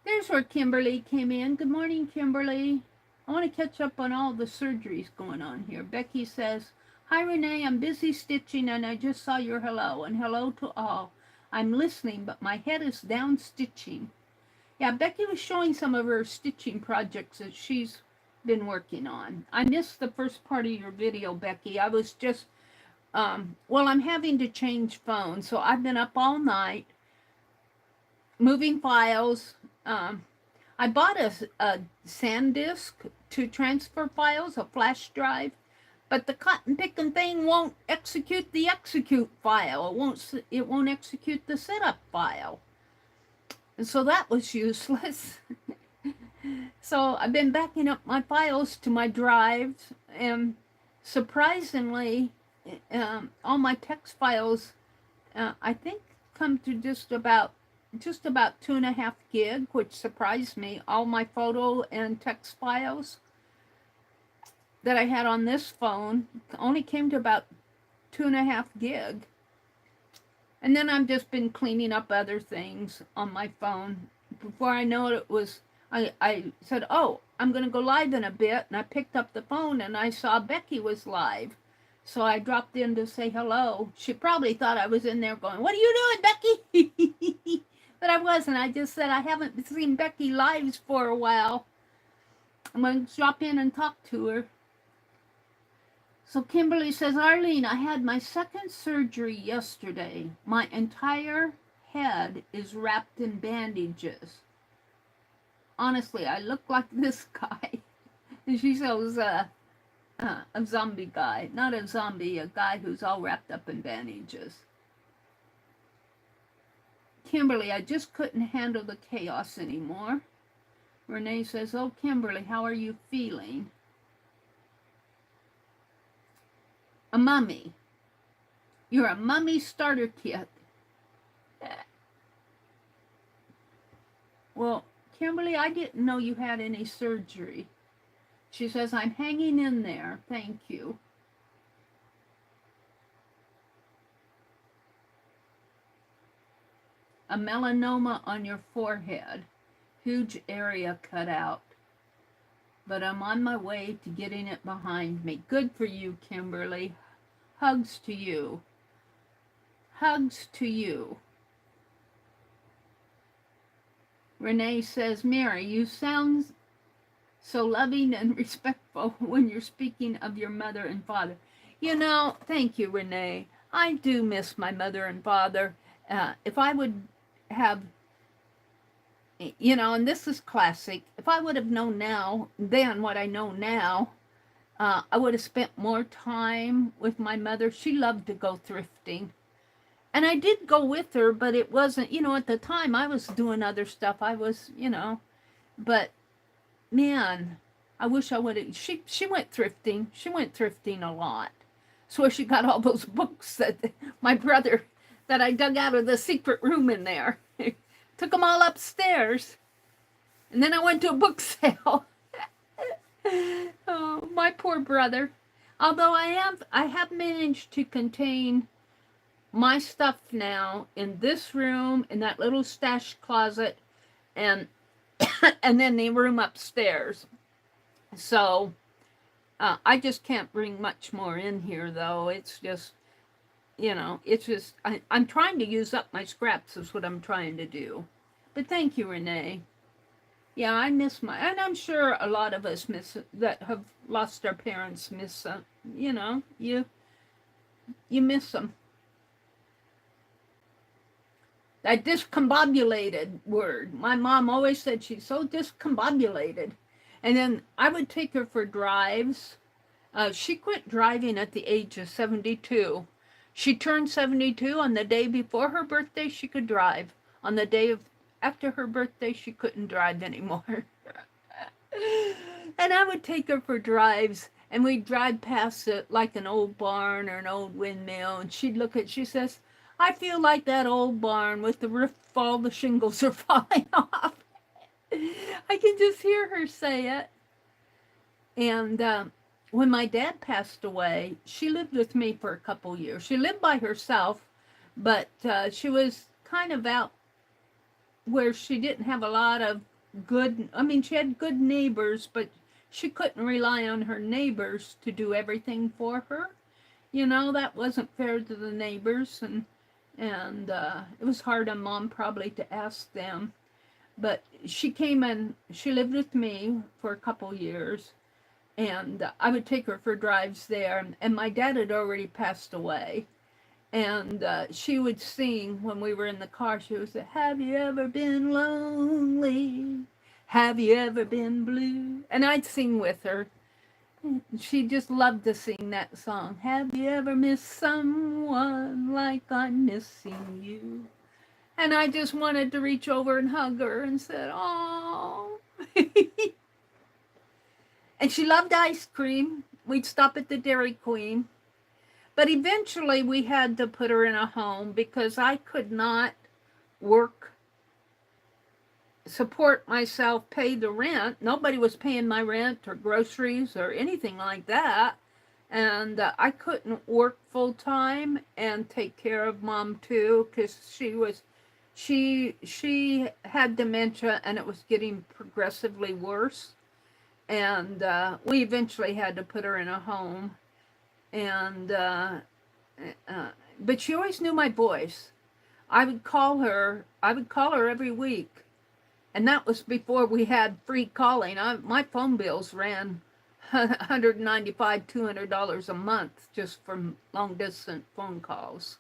There's where Kimberly came in. Good morning, Kimberly. I want to catch up on all the surgeries going on here. Becky says, hi, Renee. I'm busy stitching and I just saw your hello. And hello to all. I'm listening, but my head is down stitching. Yeah, Becky was showing some of her stitching projects that she's been working on. I missed the first part of your video, Becky. I was just, well, I'm having to change phones. So I've been up all night moving files. I bought a SanDisk to transfer files, a flash drive, but the cotton picking thing won't execute the execute file. It won't execute the setup file. And so that was useless. So I've been backing up my files to my drives, and surprisingly, all my text files, I think, come to just about 2.5 gig, which surprised me. All my photo and text files that I had on this phone only came to about 2.5 gig. And then I've just been cleaning up other things on my phone. Before I know it, I said, oh, I'm going to go live in a bit. And I picked up the phone and I saw Becky was live. So I dropped in to say hello. She probably thought I was in there going, what are you doing, Becky? But I wasn't. I just said I haven't seen Becky lives for a while. I'm going to drop in and talk to her. So Kimberly says, Arlene, I had my second surgery yesterday. My entire head is wrapped in bandages. Honestly, I look like this guy. And she shows a zombie guy. Not a zombie, a guy who's all wrapped up in bandages. Kimberly, I just couldn't handle the chaos anymore. Renee says, oh, Kimberly, how are you feeling? A mummy. You're a mummy starter kit. Well, Kimberly, I didn't know you had any surgery. She says, I'm hanging in there. Thank you. A melanoma on your forehead. Huge area cut out. But I'm on my way to getting it behind me. Good for you, Kimberly. Hugs to you. Hugs to you. Renee says, Meri, you sound so loving and respectful when you're speaking of your mother and father. You know, thank you, Renee. I do miss my mother and father. If I would have, you know, and this is classic, if I would have known now, then what I know now, I would have spent more time with my mother. She loved to go thrifting. And I did go with her, but it wasn't, you know, at the time I was doing other stuff. I was, you know, but man, I wish I would have. She went thrifting. She went thrifting a lot. That's where she got all those books that my brother, that I dug out of the secret room in there. Took them all upstairs. And then I went to a book sale. Oh, my poor brother. Although I have managed to contain my stuff now in this room, in that little stash closet, and and then the room upstairs. So I just can't bring much more in here, though. It's just, you know, it's just, I'm trying to use up my scraps is what I'm trying to do. But thank you, Renee. Yeah, I miss and I'm sure a lot of us miss, that have lost our parents, miss, you know, you miss them. That discombobulated word. My mom always said she's so discombobulated. And then I would take her for drives. She quit driving at the age of 72. She turned 72 on the day before her birthday. She could drive. On the day after her birthday, she couldn't drive anymore. And I would take her for drives, and we'd drive past it like an old barn or an old windmill, and she'd look at, she says, I feel like that old barn with the roof, all the shingles are falling off. I can just hear her say it. And when my dad passed away, she lived with me for a couple years. She lived by herself, but she was kind of out where she didn't have a lot of good, I mean, she had good neighbors, but she couldn't rely on her neighbors to do everything for her. You know, that wasn't fair to the neighbors, and it was hard on Mom probably to ask them. But she came and she lived with me for a couple years, and I would take her for drives there, and my dad had already passed away. And she would sing when we were in the car. She would say, have you ever been lonely? Have you ever been blue? And I'd sing with her. She just loved to sing that song. Have you ever missed someone like I'm missing you? And I just wanted to reach over and hug her and said, oh. And she loved ice cream. We'd stop at the Dairy Queen. But eventually we had to put her in a home because I could not work, support myself, pay the rent. Nobody was paying my rent or groceries or anything like that. And I couldn't work full time and take care of Mom too, because she had dementia and it was getting progressively worse. And we eventually had to put her in a home. And but she always knew my voice. I would call her every week, and that was before we had free calling. My phone bills ran $195, $200 a month just from long distance phone calls.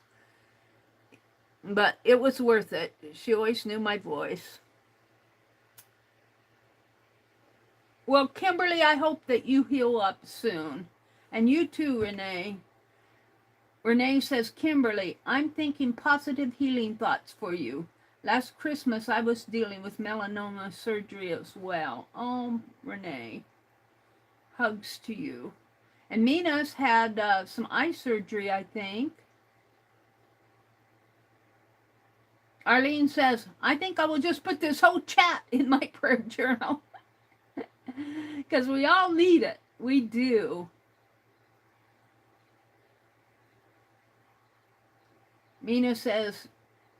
But it was worth it. She always knew my voice. Well, Kimberly, I hope that you heal up soon. And you too, Renee. Renee says, Kimberly, I'm thinking positive healing thoughts for you. Last Christmas, I was dealing with melanoma surgery as well. Oh, Renee. Hugs to you. And Mina's had some eye surgery, I think. Arlene says, I think I will just put this whole chat in my prayer journal. Because we all need it. We do. Mina says,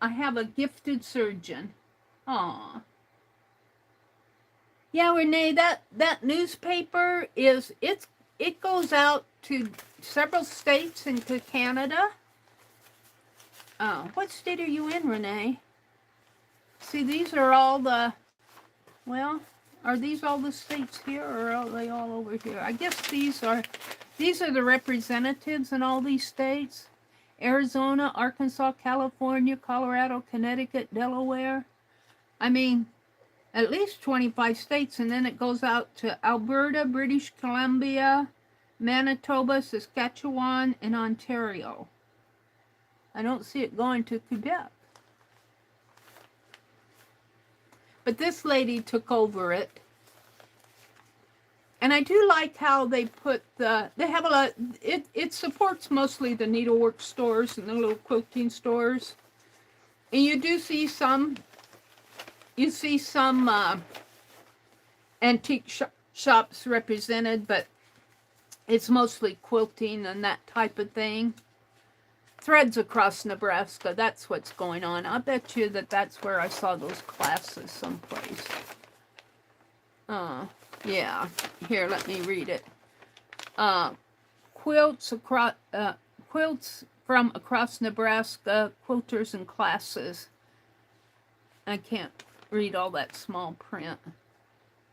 I have a gifted surgeon. Aw. Yeah, Renee, that newspaper it goes out to several states and to Canada. Oh, what state are you in, Renee? See, these are all the Well, are these all the states here, or are they all over here? I guess these are the representatives in all these states. Arizona, Arkansas, California, Colorado, Connecticut, Delaware. I mean, at least 25 states, and then it goes out to Alberta, British Columbia, Manitoba, Saskatchewan, and Ontario. I don't see it going to Quebec. But this lady took over it. And I do like how they put they have a lot, it supports mostly the needlework stores and the little quilting stores. And you do see some, antique shops represented, but it's mostly quilting and that type of thing. Threads Across Nebraska, that's what's going on. I bet you that's where I saw those classes someplace. Yeah, here, let me read it. Quilts from across Nebraska, quilters and classes. I can't read all that small print.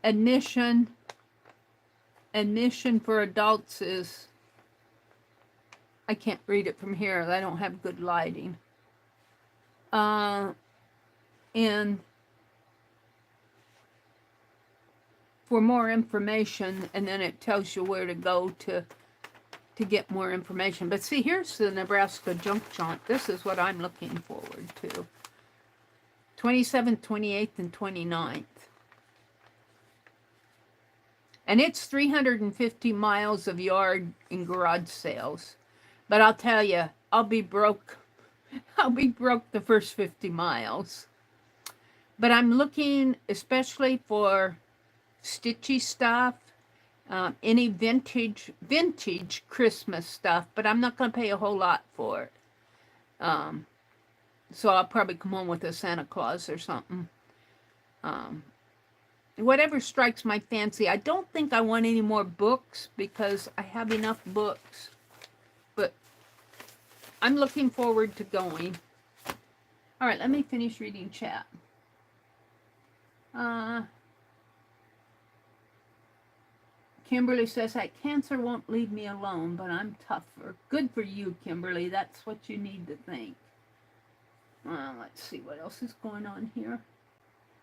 Admission for adults is, I can't read it from here. I don't have good lighting. And for more information, and then it tells you where to go to get more information. But see, here's the Nebraska Junk Jaunt. This is what I'm looking forward to. 27th, 28th, and 29th. And it's 350 miles of yard and garage sales. But I'll tell you, I'll be broke. I'll be broke the first 50 miles. But I'm looking especially for stitchy stuff, any vintage Christmas stuff, but I'm not going to pay a whole lot for it. So I'll probably come home with a Santa Claus or something. Whatever strikes my fancy. I don't think I want any more books because I have enough books. But I'm looking forward to going. All right, let me finish reading chat. Kimberly says that cancer won't leave me alone, but I'm tougher. Good for you, Kimberly. That's what you need to think. Let's see what else is going on here.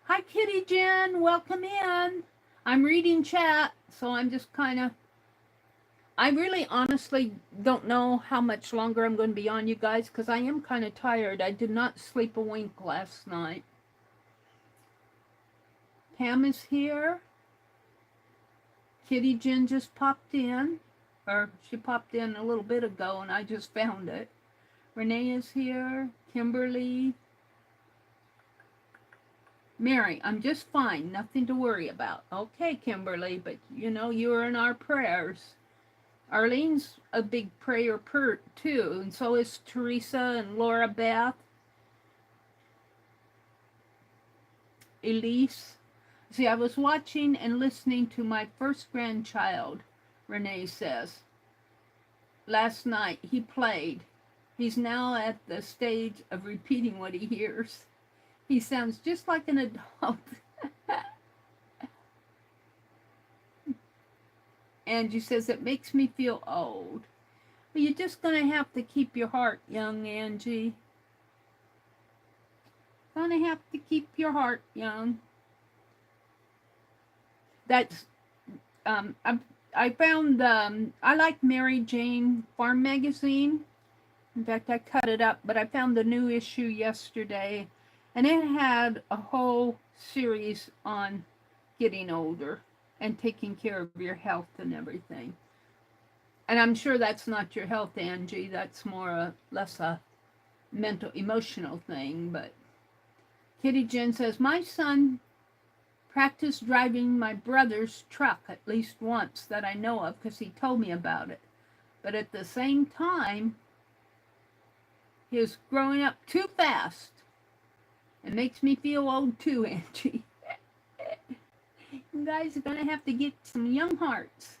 Hi, Kitty Jen. Welcome in. I'm reading chat, so I'm just kind of... I really honestly don't know how much longer I'm going to be on, you guys, because I am kind of tired. I did not sleep a wink last night. Pam is here. Kitty Jen just popped in, or she popped in a little bit ago and I just found it. Renee is here. Kimberly. Mary, I'm just fine. Nothing to worry about. Okay, Kimberly, but you know, you're in our prayers. Arlene's a big prayer too, and so is Teresa and Laura Beth. Elise. See, I was watching and listening to my first grandchild, Renee says. Last night he played. He's now at the stage of repeating what he hears. He sounds just like an adult. Angie says, it makes me feel old. Well, you're just going to have to keep your heart young, Angie. Gonna have to keep your heart young. That's, I found, I like Mary Jane Farm Magazine. In fact, I cut it up, but I found the new issue yesterday, and it had a whole series on getting older and taking care of your health and everything. And I'm sure that's not your health, Angie. That's less a mental, emotional thing. But Kitty Jen says, my son practiced driving my brother's truck at least once that I know of because he told me about it. But at the same time, he was growing up too fast. It makes me feel old too, Angie. You guys are going to have to get some young hearts.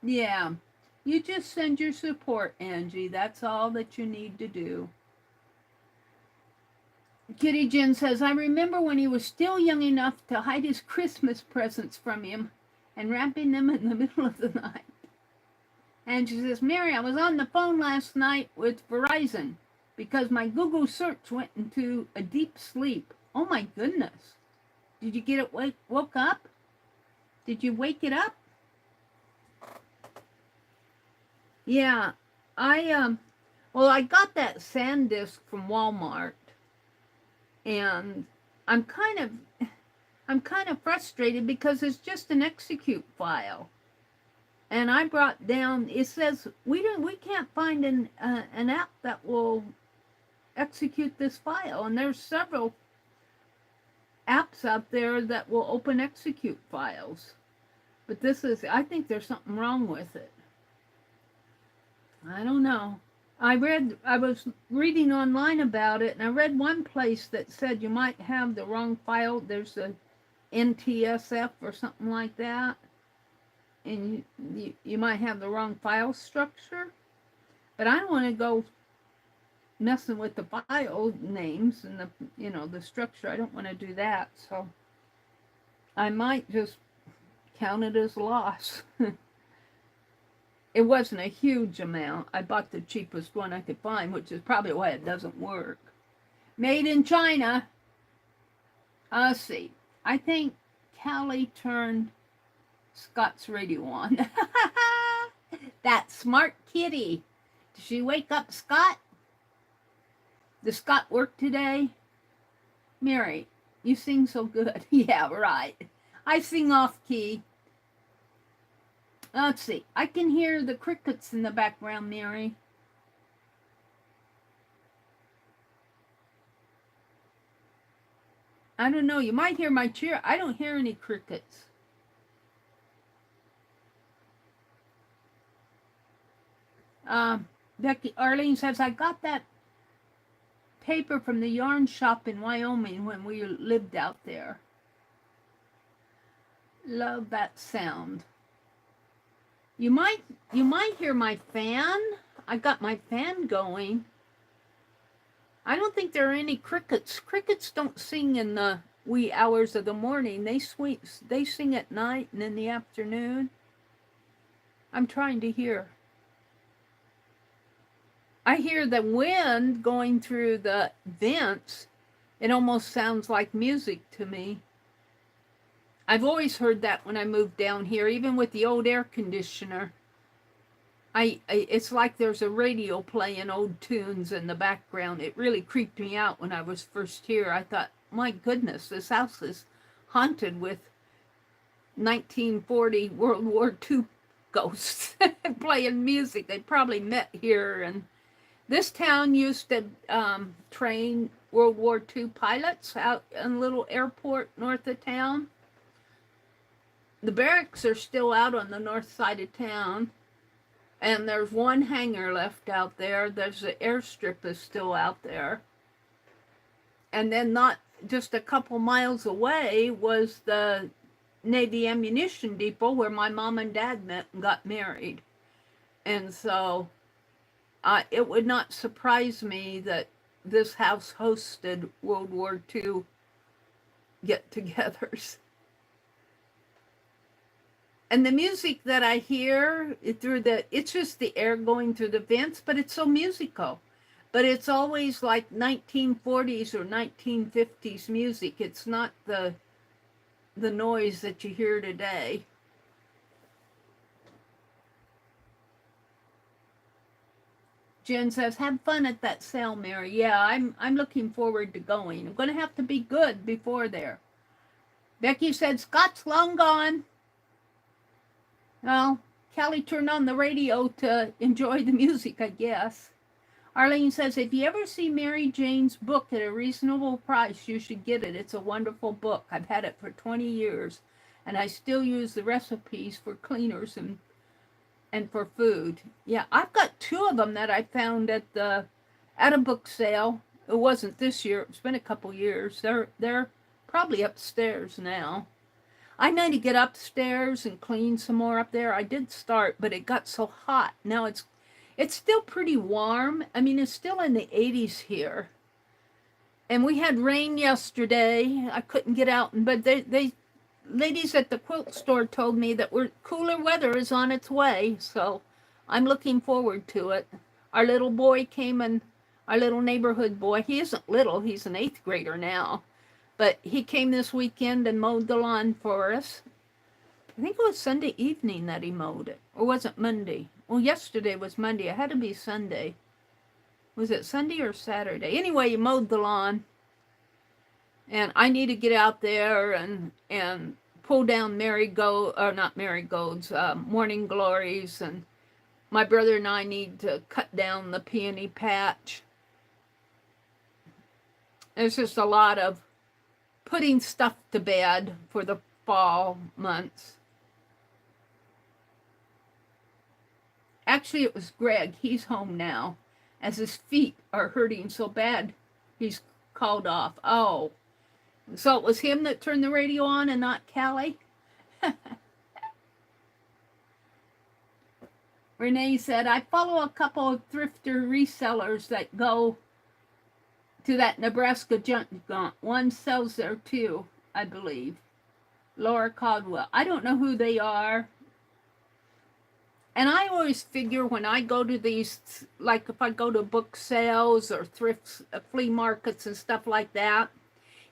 Yeah. You just send your support, Angie. That's all that you need to do. Kitty Jen says, I remember when he was still young enough to hide his Christmas presents from him and wrapping them in the middle of the night. And she says, Meri, I was on the phone last night with Verizon because my Google search went into a deep sleep. Oh my goodness. Did you get it woke up? Did you wake it up? Yeah, I got that SanDisk from Walmart, and I'm kind of frustrated because it's just an execute file. And I brought down, it says we can't find an app that will execute this file, and there's several apps out there that will open execute files. But I think there's something wrong with it. I don't know. I was reading online about it, and I read one place that said you might have the wrong file. There's a NTSF or something like that, and you might have the wrong file structure. But I don't want to go messing with the file names and the structure. I don't want to do that, so I might just count it as loss. It wasn't a huge amount. I bought the cheapest one I could find, which is probably why it doesn't work. Made in China. Let's see. I think Callie turned Scott's radio on. That smart kitty. Did she wake up Scott? Did Scott work today? Meri, you sing so good. Yeah, right. I sing off key. Let's see. I can hear the crickets in the background, Meri. I don't know. You might hear my cheer. I don't hear any crickets. Becky Arlene says, I got that paper from the yarn shop in Wyoming when we lived out there. Love that sound. You might hear my fan. I got my fan going. I don't think there are any crickets. Crickets don't sing in the wee hours of the morning. They sing at night and in the afternoon. I'm trying to hear. I hear the wind going through the vents. It almost sounds like music to me. I've always heard that when I moved down here, even with the old air conditioner. It's like there's a radio playing old tunes in the background. It really creeped me out when I was first here. I thought, my goodness, this house is haunted with 1940 World War II ghosts playing music. They probably met here. And this town used to train World War II pilots out in a little airport north of town. The barracks are still out on the north side of town, and there's one hangar left out there. There's the airstrip is still out there. And then not just a couple miles away was the Navy ammunition depot where my mom and dad met and got married. And so it would not surprise me that this house hosted World War II get-togethers. And the music that I hear it's just the air going through the vents, but it's so musical. But it's always like 1940s or 1950s music. It's not the noise that you hear today. Jen says, have fun at that sale, Meri. Yeah, I'm looking forward to going. I'm going to have to be good before there. Becky said, Scott's long gone. Well, Callie turned on the radio to enjoy the music, I guess. Arlene says, if you ever see Meri Jane's book at a reasonable price, you should get it. It's a wonderful book. I've had it for 20 years, and I still use the recipes for cleaners and for food. Yeah, I've got 2 of them that I found at a book sale. It wasn't this year. It's been a couple years. They're probably upstairs now. I need to get upstairs and clean some more up there. I did start, but it got so hot. Now it's still pretty warm. I mean, it's still in the 80s here. And we had rain yesterday. I couldn't get out, but they ladies at the quilt store told me that cooler weather is on its way, so I'm looking forward to it. Our little boy came, and our little neighborhood boy, he isn't little, he's an 8th grader now, but he came this weekend and mowed the lawn for us. I think it was Sunday evening that he mowed it, or was it Monday? Well, yesterday was Monday. It had to be Sunday. Was it Sunday or Saturday? Anyway, he mowed the lawn. And I need to get out there and pull down morning glories. And my brother and I need to cut down the peony patch. There's just a lot of putting stuff to bed for the fall months. Actually, it was Greg. He's home now, as his feet are hurting so bad he's called off. Oh, so it was him that turned the radio on and not Callie? Renee said, I follow a couple of thrifter resellers that go to that Nebraska junk gaunt. One sells there too, I believe. Laura Caldwell. I don't know who they are. And I always figure when I go to these, like if I go to book sales or thrift flea markets and stuff like that,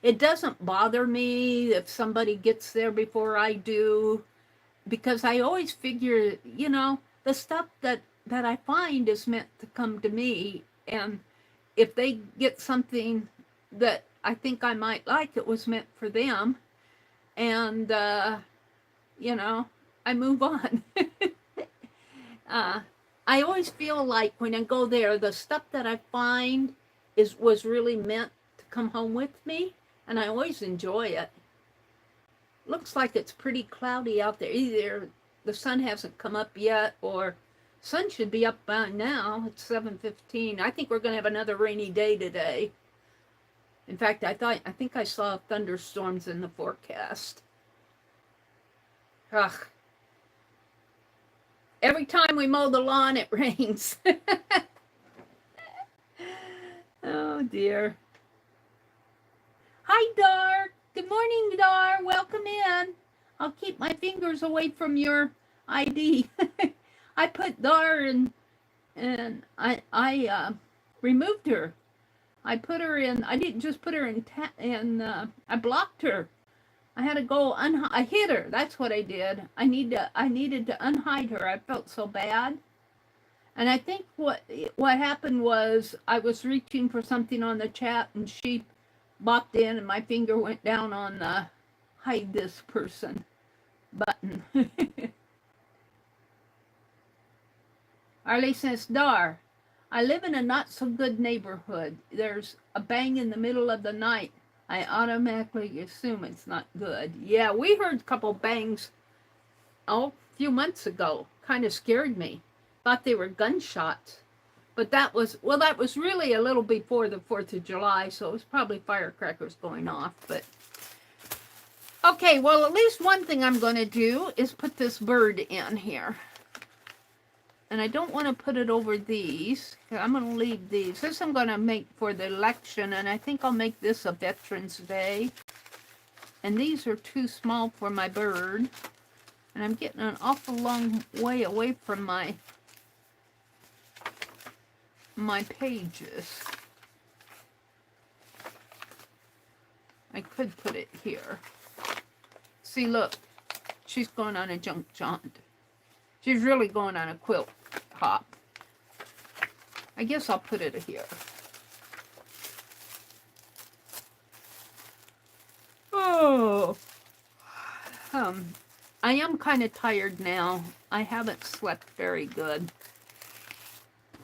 it doesn't bother me if somebody gets there before I do, because I always figure, you know, the stuff that I find is meant to come to me. And if they get something that I think I might like, it was meant for them. And, you know, I move on. I always feel like when I go there, the stuff that I find was really meant to come home with me, and I always enjoy it. Looks like it's pretty cloudy out there. Either the sun hasn't come up yet, or sun should be up by now. It's 7:15. I think we're going to have another rainy day today. In fact, I think I saw thunderstorms in the forecast. Ugh. Every time we mow the lawn, it rains. Oh, dear. Hi, Dar. Good morning, Dar. Welcome in. I'll keep my fingers away from your ID. I put Dar in, and I removed her. I put her in, I didn't just put her in, I blocked her. I had to go, I hid her. That's what I did. I needed to unhide her. I felt so bad. And I think what happened was I was reaching for something on the chat, and she bopped in, and my finger went down on the hide this person button. Arlie says, Dar, I live in a not so good neighborhood. There's a bang in the middle of the night. I automatically assume it's not good. Yeah, we heard a couple bangs, a few months ago. Kind of scared me. Thought they were gunshots. But that was really a little before the 4th of July, so it was probably firecrackers going off. But okay, well, at least one thing I'm going to do is put this bird in here. And I don't want to put it over these. I'm going to leave these. This I'm going to make for the election, and I think I'll make this a Veterans Day. And these are too small for my bird. And I'm getting an awful long way away from my pages. I could put it here. See, look. She's going on a junk jaunt. She's really going on a quilt hop. I guess I'll put it here. Oh. I am kind of tired now. I haven't slept very good.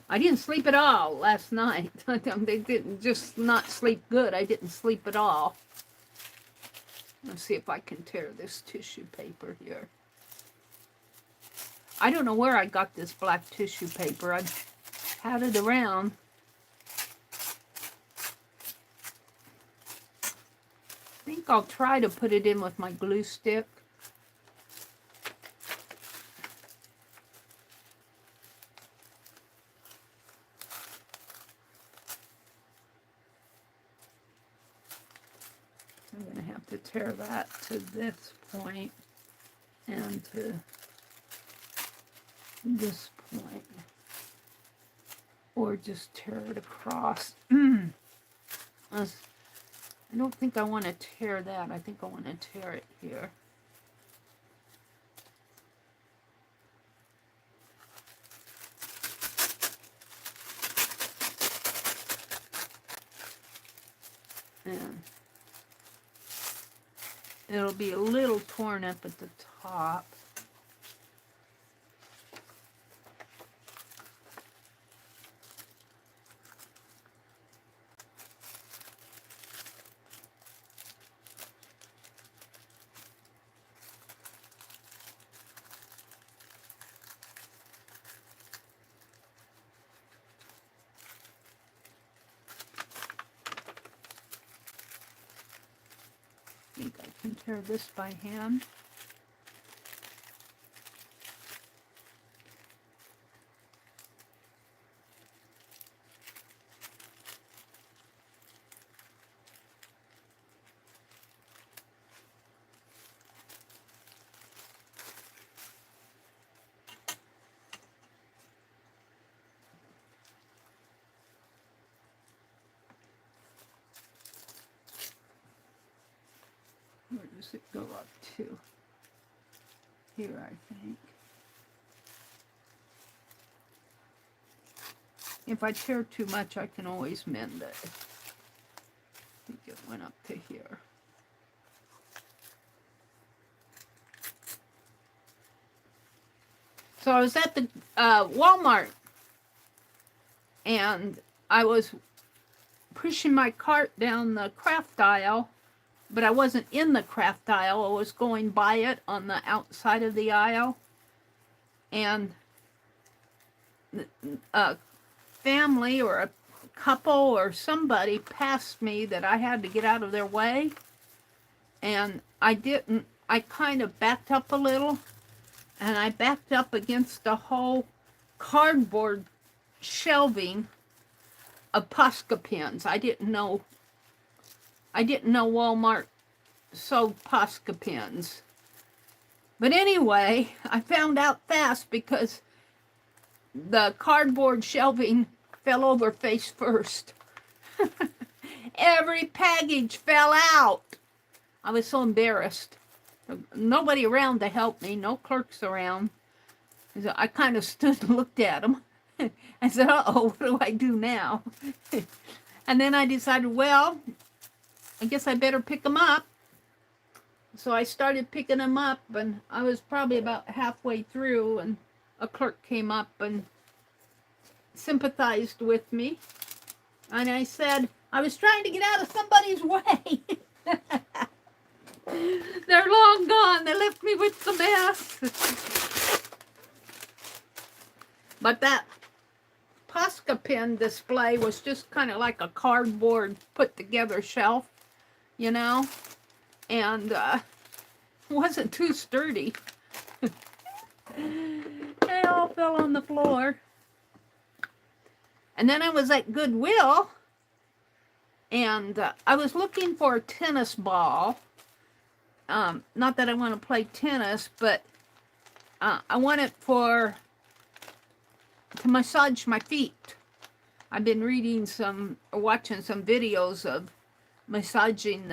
I didn't sleep at all last night. They didn't just not sleep good. I didn't sleep at all. Let's see if I can tear this tissue paper here. I don't know where I got this black tissue paper. I've had it around. I think I'll try to put it in with my glue stick. I'm going to have to tear that to this point and to this point, or just tear it across. I don't think I want to tear that. I think I want to tear it here. And it'll be a little torn up at the top. I think I can tear this by hand. Where does it go up to? Here, I think. If I tear too much, I can always mend it. I think it went up to here. So I was at the Walmart, and I was pushing my cart down the craft aisle, but I wasn't in the craft aisle. I was going by it on the outside of the aisle. And a family or a couple or somebody passed me that I had to get out of their way. And I didn't. I kind of backed up a little. And I backed up against a whole cardboard shelving of Posca pens. I didn't know Walmart sold Posca pens. But anyway, I found out fast because the cardboard shelving fell over face first. Every package fell out. I was so embarrassed. Nobody around to help me, no clerks around. So I kind of stood and looked at them. I said, uh-oh, what do I do now? And then I decided, well, I guess I better pick them up. So I started picking them up, and I was probably about halfway through, and a clerk came up and sympathized with me. And I said, I was trying to get out of somebody's way. They're long gone. They left me with the mess. But that Posca pen display was just kind of like a cardboard put together shelf, you know, and wasn't too sturdy. They all fell on the floor. And then I was at Goodwill, and I was looking for a tennis ball. Not that I want to play tennis, but I want it to massage my feet. I've been watching some videos of massaging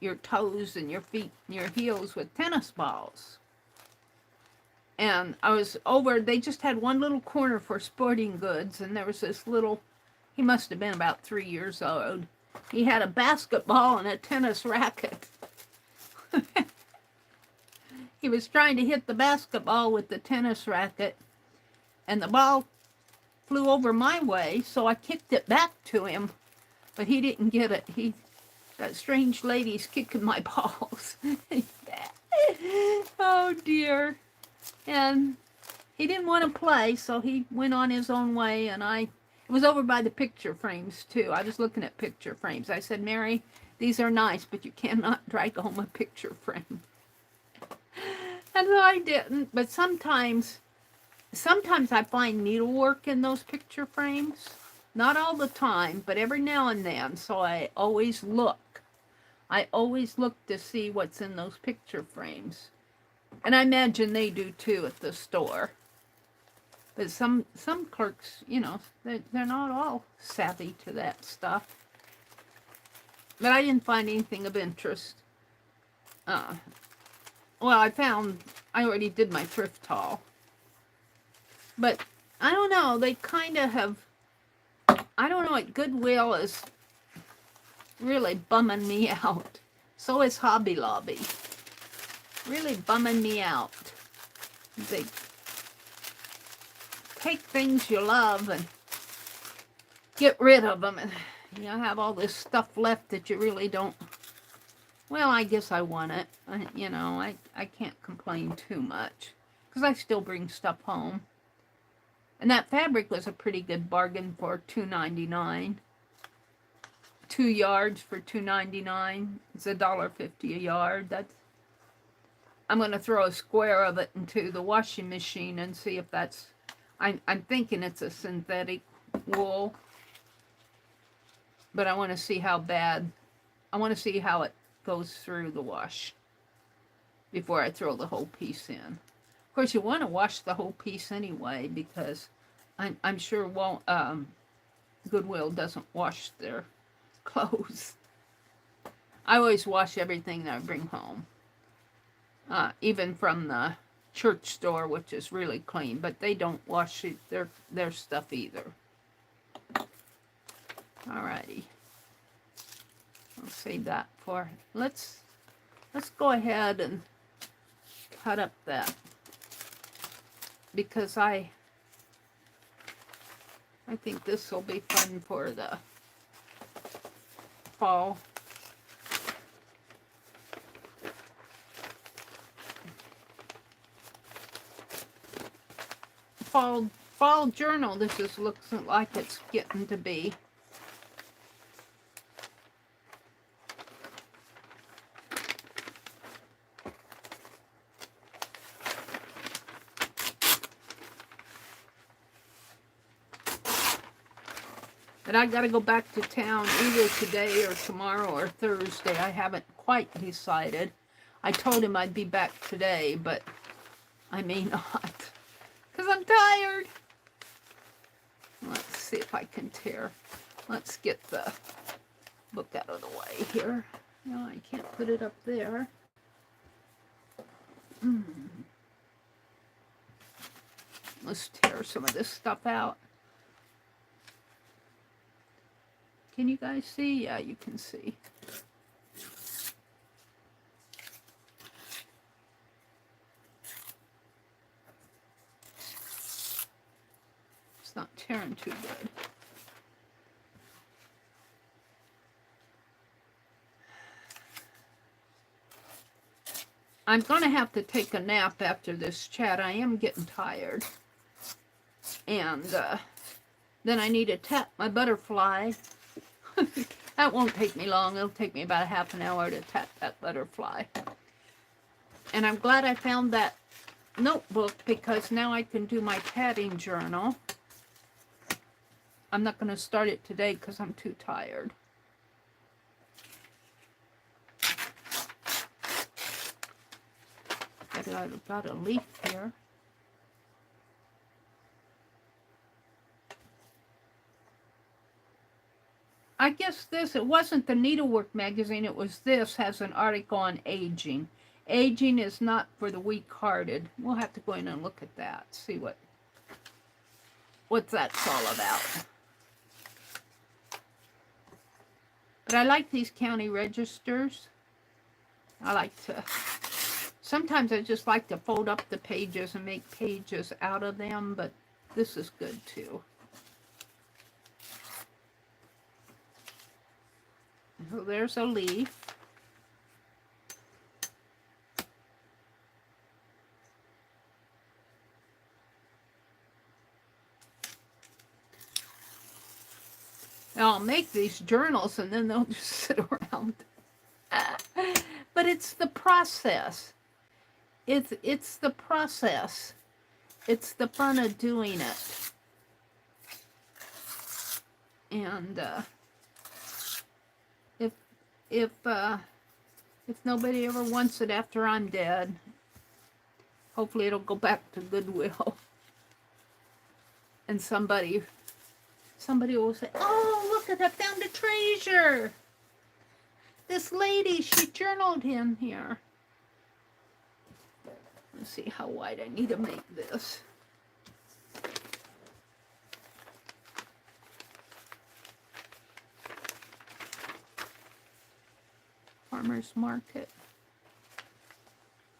your toes and your feet and your heels with tennis balls. And I was over, they just had one little corner for sporting goods, and there was this little, he must have been about 3 years old. He had a basketball and a tennis racket. He was trying to hit the basketball with the tennis racket, and the ball flew over my way, so I kicked it back to him, but he didn't get it. That strange lady's kicking my balls. Oh dear. And he didn't want to play, so he went on his own way, and it was over by the picture frames too. I was looking at picture frames. I said, Mary, these are nice, but you cannot drag home a picture frame. And so I didn't, but sometimes I find needlework in those picture frames. Not all the time, but every now and then, so I always look. I always look to see what's in those picture frames. And I imagine they do too at the store. But some clerks, you know, they're not all savvy to that stuff. But I didn't find anything of interest. Well, I already did my thrift haul. But I don't know, they kind of have, I don't know, at Goodwill is really bumming me out. So is Hobby Lobby. Really bumming me out. They take things you love and get rid of them, and you have all this stuff left that you really don't. Well, I guess I want it. You know, I can't complain too much because I still bring stuff home. And that fabric was a pretty good bargain for $2.99. 2 yards for $2.99. It's $1.50 a yard. I'm going to throw a square of it into the washing machine and see if that's. I'm thinking it's a synthetic wool, but I want to see how bad. I want to see how it goes through the wash before I throw the whole piece in. Of course, you want to wash the whole piece anyway, because I'm sure Goodwill doesn't wash their clothes. I always wash everything that I bring home, even from the church store, which is really clean, but they don't wash their stuff either. Alrighty, I'll save that for. Let's go ahead and cut up that, because I think this will be fun for the fall. Fall journal. This looks like it's getting to be. But I got to go back to town either today or tomorrow or Thursday. I haven't quite decided. I told him I'd be back today, but I may not. Because I'm tired. Let's see if I can tear. Let's get the book out of the way here. No, I can't put it up there. Let's tear some of this stuff out. Can you guys see? Yeah, you can see. It's not tearing too good. I'm going to have to take a nap after this chat. I am getting tired. And then I need to tap my butterfly. That won't take me long. It'll take me about a half an hour to tap that butterfly. And I'm glad I found that notebook, because now I can do my tatting journal. I'm not going to start it today because I'm too tired. I've got a leaf here. I guess it wasn't the Needlework magazine, it was this, has an article on aging. Aging is not for the weak-hearted. We'll have to go in and look at that, see what that's all about. But I like these county registers. Sometimes I just like to fold up the pages and make pages out of them, but this is good too. So there's a leaf. Now I'll make these journals and then they'll just sit around. But it's the process. It's the process. It's the fun of doing it. And if If nobody ever wants it after I'm dead, hopefully it'll go back to Goodwill. And somebody will say, oh, look, I found a treasure. This lady, she journaled him here. Let's see how wide I need to make this. Farmer's Market.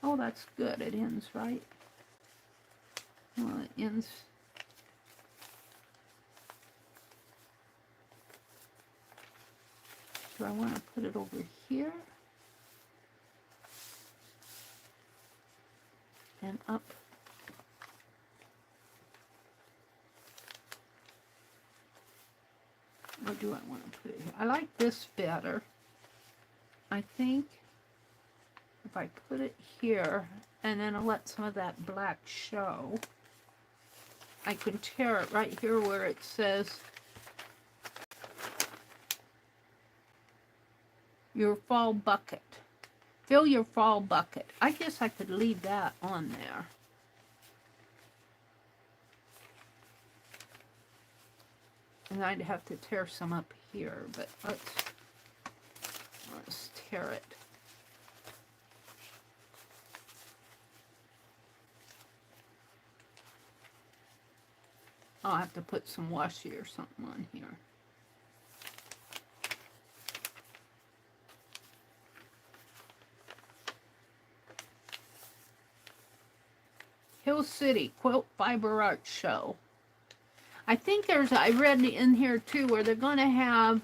Oh, that's good. It ends right. Well, it ends. Do I want to put it over here? And up. Or do I want to put it here? I like this better. I think if I put it here and then I'll let some of that black show, I can tear it right here where it says your fall bucket. Fill your fall bucket. I guess I could leave that on there. And I'd have to tear some up here, but let's tear it. I'll have to put some washi or something on here. Hill City Quilt Fiber Art Show. I think I read in here too where they're going to have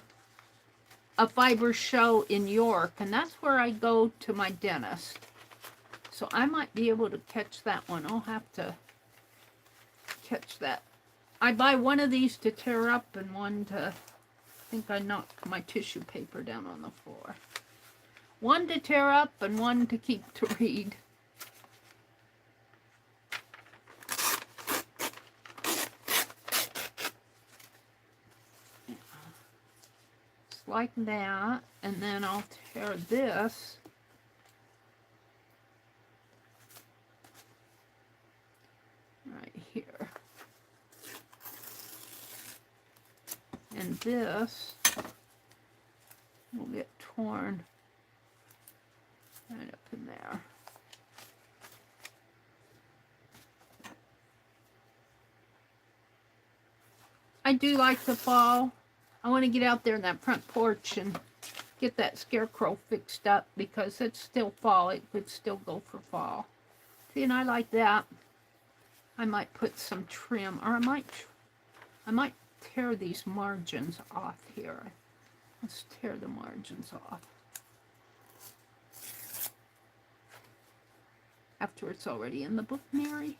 a fiber show in York, and that's where I go to my dentist. So I might be able to catch that one. I'll have to catch that. I buy one of these to tear up and one to, I think I knocked my tissue paper down on the floor. One to tear up and one to keep to read. Like that, and then I'll tear this right here, and this will get torn right up in there. I do like the fall. I want to get out there in that front porch and get that scarecrow fixed up because it's still fall. It could still go for fall. See, and I like that. I might put some trim, or I might tear these margins off here. Let's tear the margins off. After it's already in the book, Mary.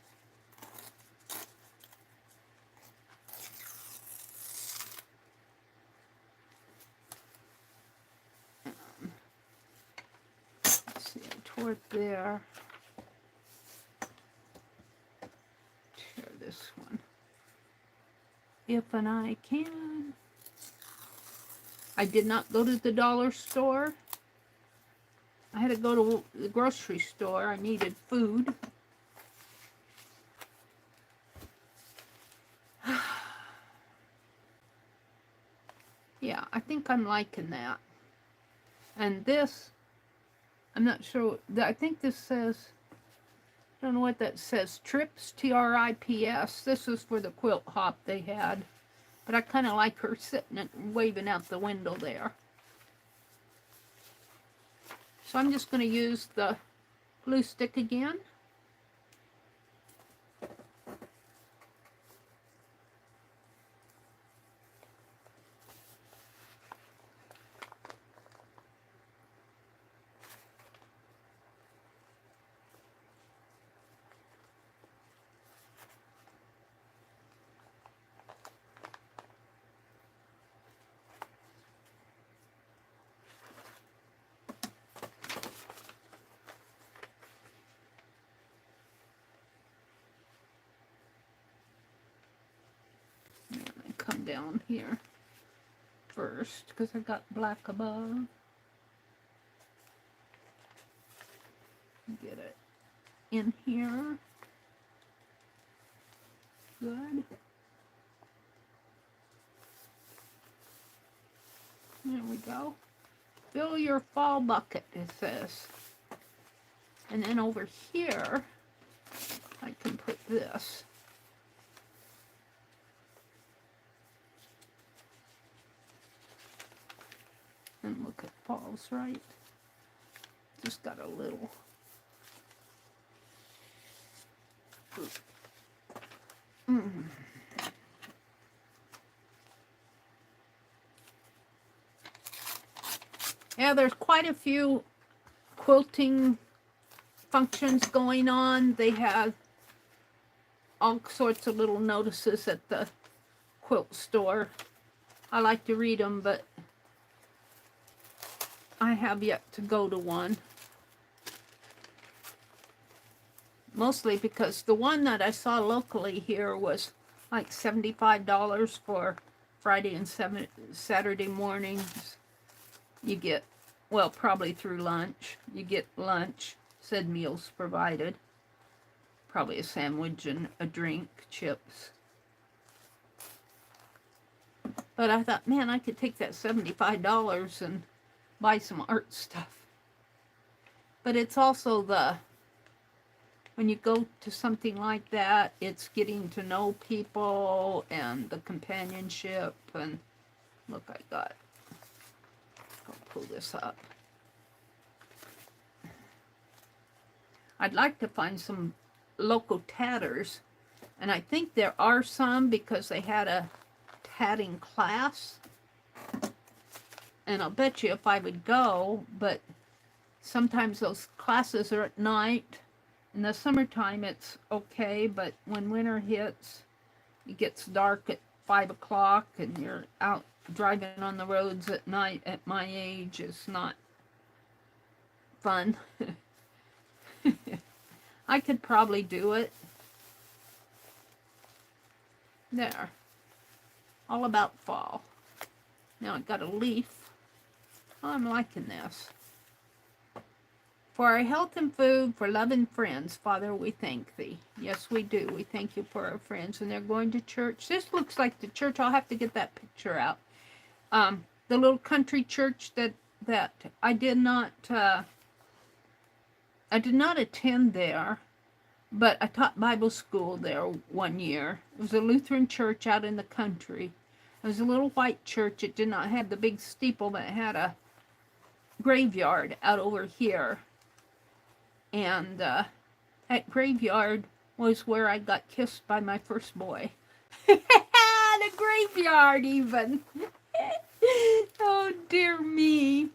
Toward there. Tear this one. If and I can. I did not go to the dollar store. I had to go to the grocery store. I needed food. Yeah, I think I'm liking that. And this, I'm not sure. I think this says, I don't know what that says. Trips, T-R-I-P-S. This is for the quilt hop they had. But I kind of like her sitting and waving out the window there. So I'm just going to use the glue stick again. Come down here first because I got black above. Get it in here. Good. There we go. Fill your fall bucket, it says. And then over here, I can put this. And look, it falls right. Just got a little. Yeah, there's quite a few quilting functions going on. They have all sorts of little notices at the quilt store. I like to read them, but I have yet to go to one. Mostly because the one that I saw locally here was like $75 for Friday and Saturday mornings. You get, well, probably through lunch. You get lunch, said meals provided. Probably a sandwich and a drink, chips. But I thought, man, I could take that $75 and buy some art stuff. But it's also when you go to something like that, it's getting to know people and the companionship. And look, I'll pull this up. I'd like to find some local tatters, and I think there are some because they had a tatting class. And I'll bet you if I would go, but sometimes those classes are at night. In the summertime, it's okay, but when winter hits, it gets dark at 5 o'clock, and you're out driving on the roads at night at my age is not fun. I could probably do it. There. All about fall. Now I got a leaf. Oh, I'm liking this. For our health and food, for love and friends, Father, we thank thee. Yes, we do. We thank you for our friends. And they're going to church. This looks like the church. I'll have to get that picture out. The little country church that I did not attend there, but I taught Bible school there one year. It was a Lutheran church out in the country. It was a little white church. It did not have the big steeple, but it had a graveyard out over here. And that graveyard was where I got kissed by my first boy. The graveyard even. Oh, dear me.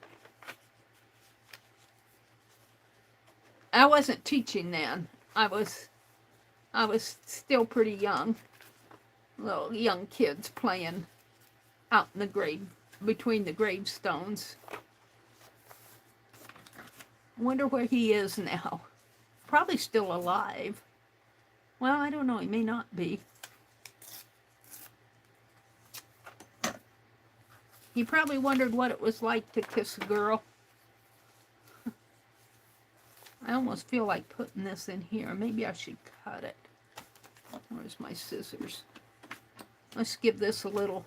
I wasn't teaching then. I was still pretty young. Little young kids playing out in the grave, between the gravestones. Wonder where he is now. Probably still alive. Well, I don't know. He may not be. He probably wondered what it was like to kiss a girl. I almost feel like putting this in here. Maybe I should cut it. Where's my scissors? Let's give this a little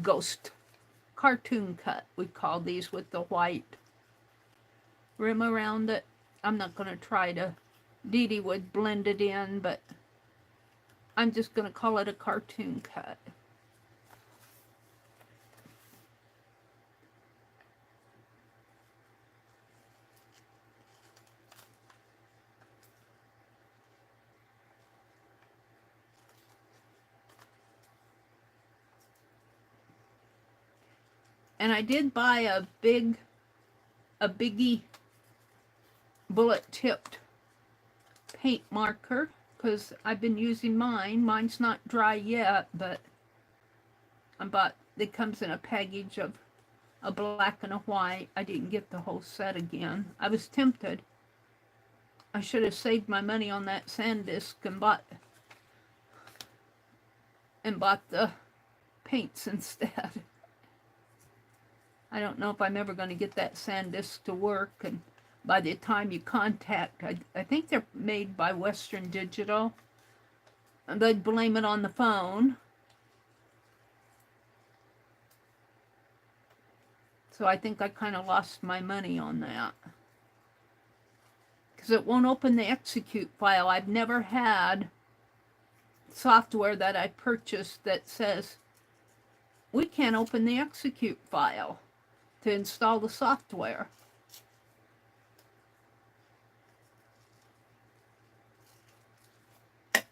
ghost cartoon cut. We call these with the white rim around it. I'm not going to try to, Dee Dee would blend it in, but I'm just going to call it a cartoon cut. And I did buy a biggie bullet-tipped paint marker because I've been using mine. Mine's not dry yet, but it comes in a package of a black and a white. I didn't get the whole set again. I was tempted. I should have saved my money on that SanDisk and bought the paints instead. I don't know if I'm ever going to get that SanDisk to work, and by the time you contact, I think they're made by Western Digital, and they'd blame it on the phone. So I think I kind of lost my money on that. Because it won't open the execute file. I've never had software that I purchased that says, we can't open the execute file to install the software. I'll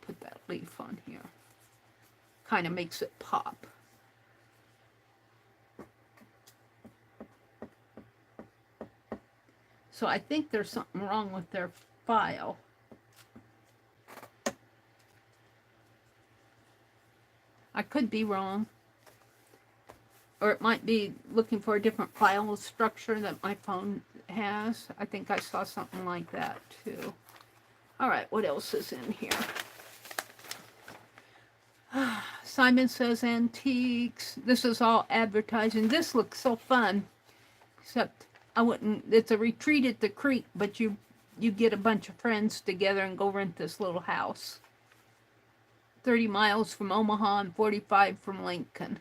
put that leaf on here. Kind of makes it pop. So I think there's something wrong with their file. I could be wrong. Or it might be looking for a different file structure that my phone has. I think I saw something like that too. All right, what else is in here? Simon Says Antiques. This is all advertising. This looks so fun. Except I wouldn't, it's a retreat at the creek, but you get a bunch of friends together and go rent this little house. 30 miles from Omaha and 45 from Lincoln.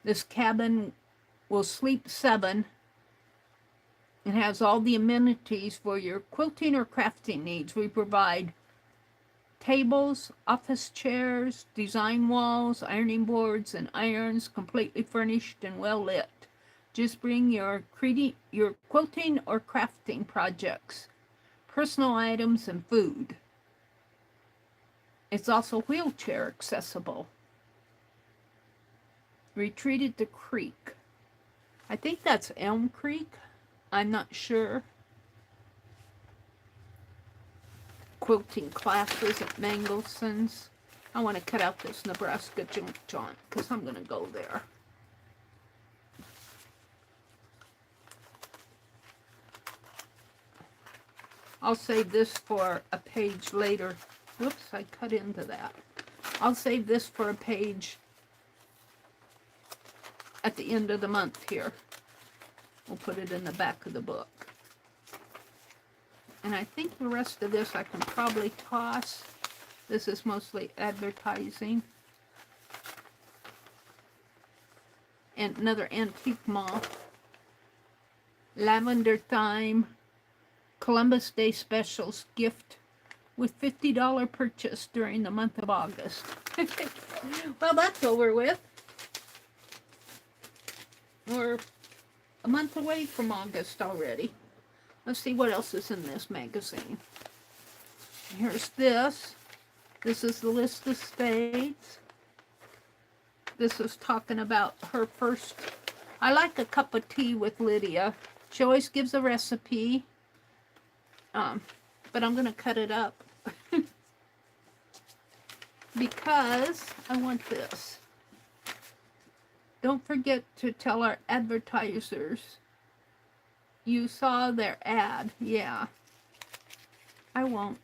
This cabin will sleep 7 and has all the amenities for your quilting or crafting needs. We provide tables, office chairs, design walls, ironing boards, and irons, completely furnished and well lit. Just bring your quilting or crafting projects, personal items, and food. It's also wheelchair accessible. Retreat at the creek. I think that's Elm Creek. I'm not sure. Quilting classes at Mangelson's. I want to cut out this Nebraska junk jaunt because I'm going to go there. I'll save this for a page later. Whoops, I cut into that. I'll save this for a page at the end of the month here. We'll put it in the back of the book. And I think the rest of this I can probably toss. This is mostly advertising. And another antique moth. Lavender Thyme. Columbus Day Specials gift with $50 purchase during the month of August. Well, that's over with. We're a month away from August already. Let's see what else is in this magazine. Here's this. This is the list of states. This is talking about her first. I like a cup of tea with Lydia. She always gives a recipe. But I'm going to cut it up. Because I want this. Don't forget to tell our advertisers you saw their ad. Yeah. I won't.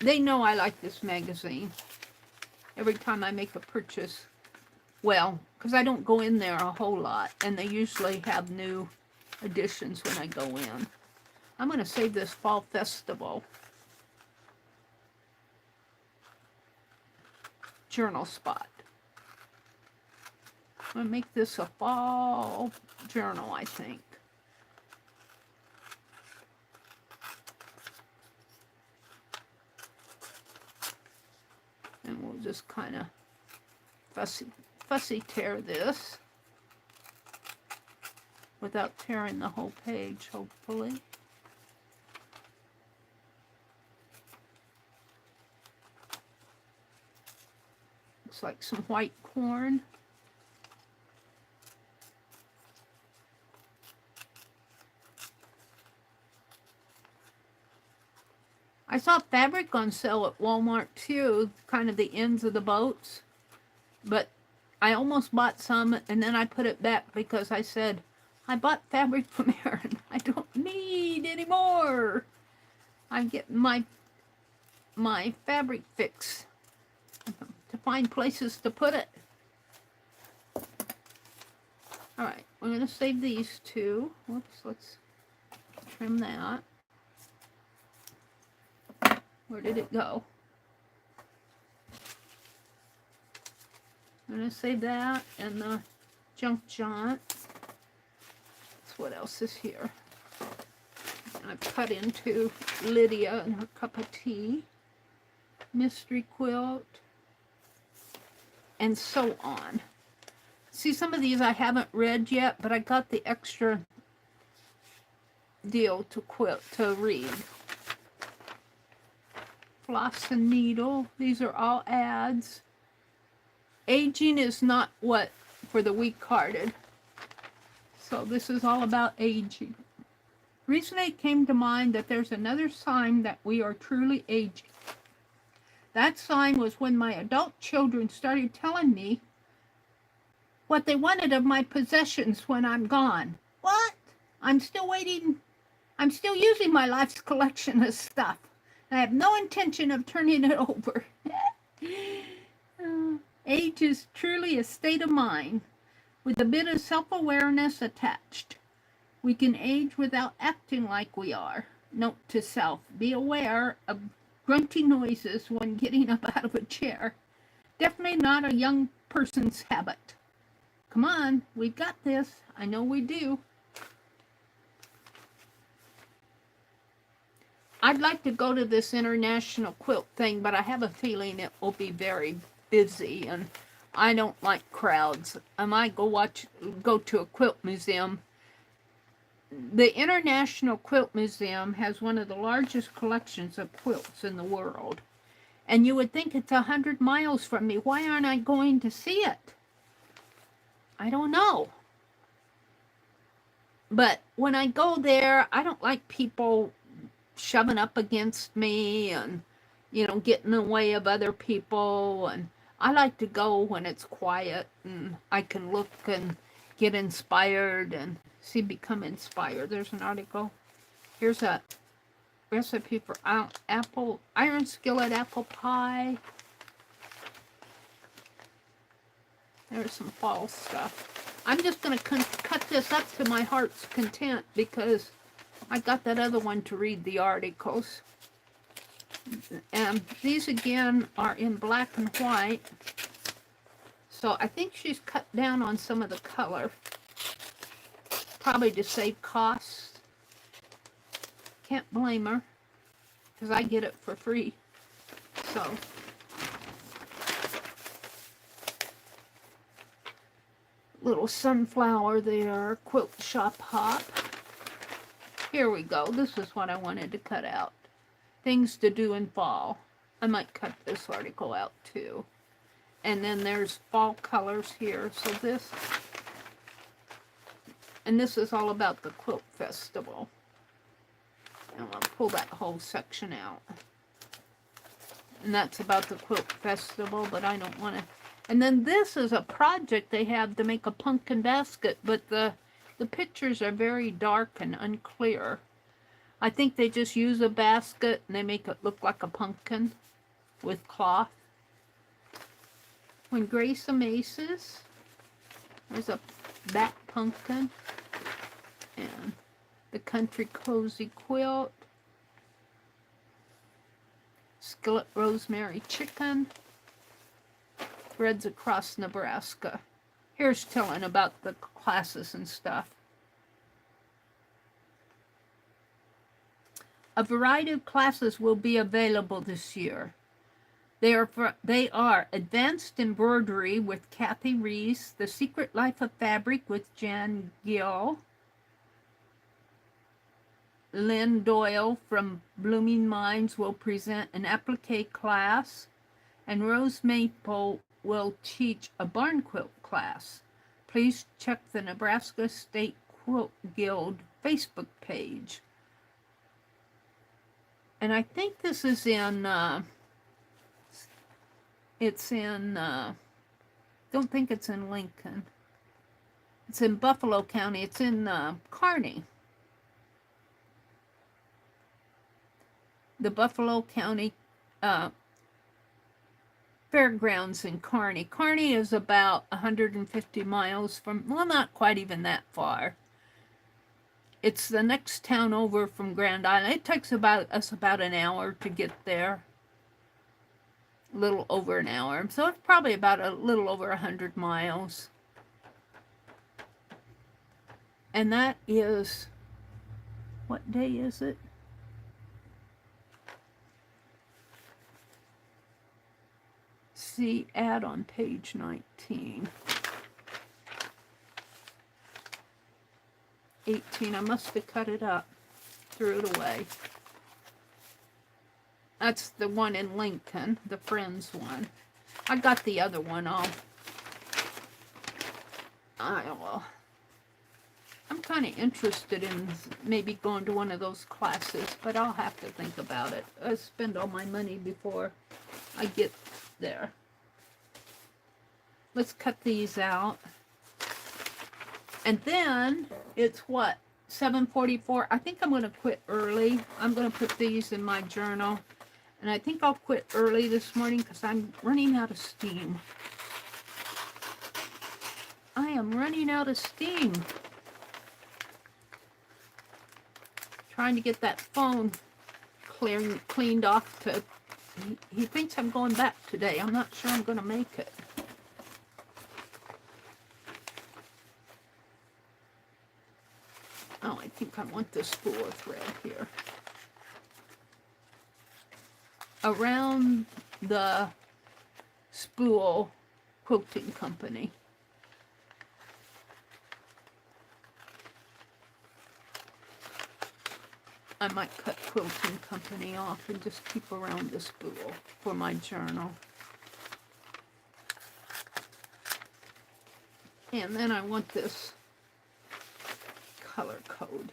They know I like this magazine. Every time I make a purchase. Well, because I don't go in there a whole lot. And they usually have new editions when I go in. I'm going to save this Fall Festival journal spot. I'm going to make this a fall journal, I think. And we'll just kind of fussy tear this without tearing the whole page, hopefully. Looks like some white corn. I saw fabric on sale at Walmart too, kind of the ends of the boats. But I almost bought some and then I put it back because I said, I bought fabric from Erin. I don't need any more. I'm getting my fabric fix to find places to put it. we're going to save these two. Whoops, let's trim that. Where did it go? I'm going to save that and the junk jaunt. So what else is here? I've cut into Lydia and her cup of tea. Mystery quilt. And so on. See, some of these I haven't read yet, but I got the extra deal to read. Floss and needle. These are all ads. Aging is not what for the weak-hearted. So this is all about aging. Recently it came to mind that there's another sign that we are truly aging. That sign was when my adult children started telling me what they wanted of my possessions when I'm gone. What? I'm still waiting. I'm still using my life's collection of stuff. I have no intention of turning it over. Age is truly a state of mind with a bit of self-awareness attached. We can age without acting like we are. Note to self, be aware of grunty noises when getting up out of a chair. Definitely not a young person's habit. Come on, we've got this. I know we do. I'd like to go to this international quilt thing, but I have a feeling it will be very busy, and I don't like crowds. I might go to a quilt museum. The International Quilt Museum has one of the largest collections of quilts in the world. And you would think it's 100 miles from me. Why aren't I going to see it? I don't know. But when I go there, I don't like people shoving up against me and, you know, getting in the way of other people. And I like to go when it's quiet and I can look and get inspired and become inspired. There's an article. Here's a recipe for iron skillet apple pie. There's some fall stuff. I'm just going to cut this up to my heart's content because I got that other one to read the articles. And these again are in black and white. So I think she's cut down on some of the color. Probably to save costs. Can't blame her, because I get it for free. So, little sunflower there, quilt shop hop. Here we go. This is what I wanted to cut out. Things to do in fall. I might cut this article out too. And then there's fall colors here. So this... And this is all about the quilt festival. I'm going to pull that whole section out. And that's about the quilt festival, but I don't want to... And then this is a project they have to make a pumpkin basket, but the pictures are very dark and unclear. I think they just use a basket and they make it look like a pumpkin with cloth. When Grace Amaces, there's a back pumpkin. And the Country Cozy Quilt. Skillet Rosemary Chicken. Threads Across Nebraska. Here's telling about the classes and stuff. A variety of classes will be available this year. They are Advanced Embroidery with Kathy Reese, The Secret Life of Fabric with Jan Gill, Lynn Doyle from Blooming Minds will present an applique class, and Rose Maple will teach a barn quilt class. Please check the Nebraska State Quilt Guild Facebook page. And I think this is in, don't think it's in Lincoln. It's in Buffalo County. It's in Kearney. The Buffalo County fairgrounds in Kearney. Kearney is about 150 miles from, well, not quite even that far. It's the next town over from Grand Island. It takes us about an hour to get there. A little over an hour. So it's probably about a little over 100 miles. And that is, what day is it? See ad on page 19. 18. I must have cut it up. Threw it away. That's the one in Lincoln, the Friends one. I got the other one off. I'm kind of interested in maybe going to one of those classes, but I'll have to think about it. I spend all my money before I get there. Let's cut these out. And then it's what? 7:44. I think I'm going to quit early. I'm going to put these in my journal. And I think I'll quit early this morning because I'm running out of steam. I am running out of steam. Trying to get that phone cleaned off to... He thinks I'm going back today. I'm not sure I'm going to make it. Oh, I think I want this spool of thread here. Around the Spool Quilting Company. I might cut Quilting Company off and just keep around the spool for my journal. And then I want this color code,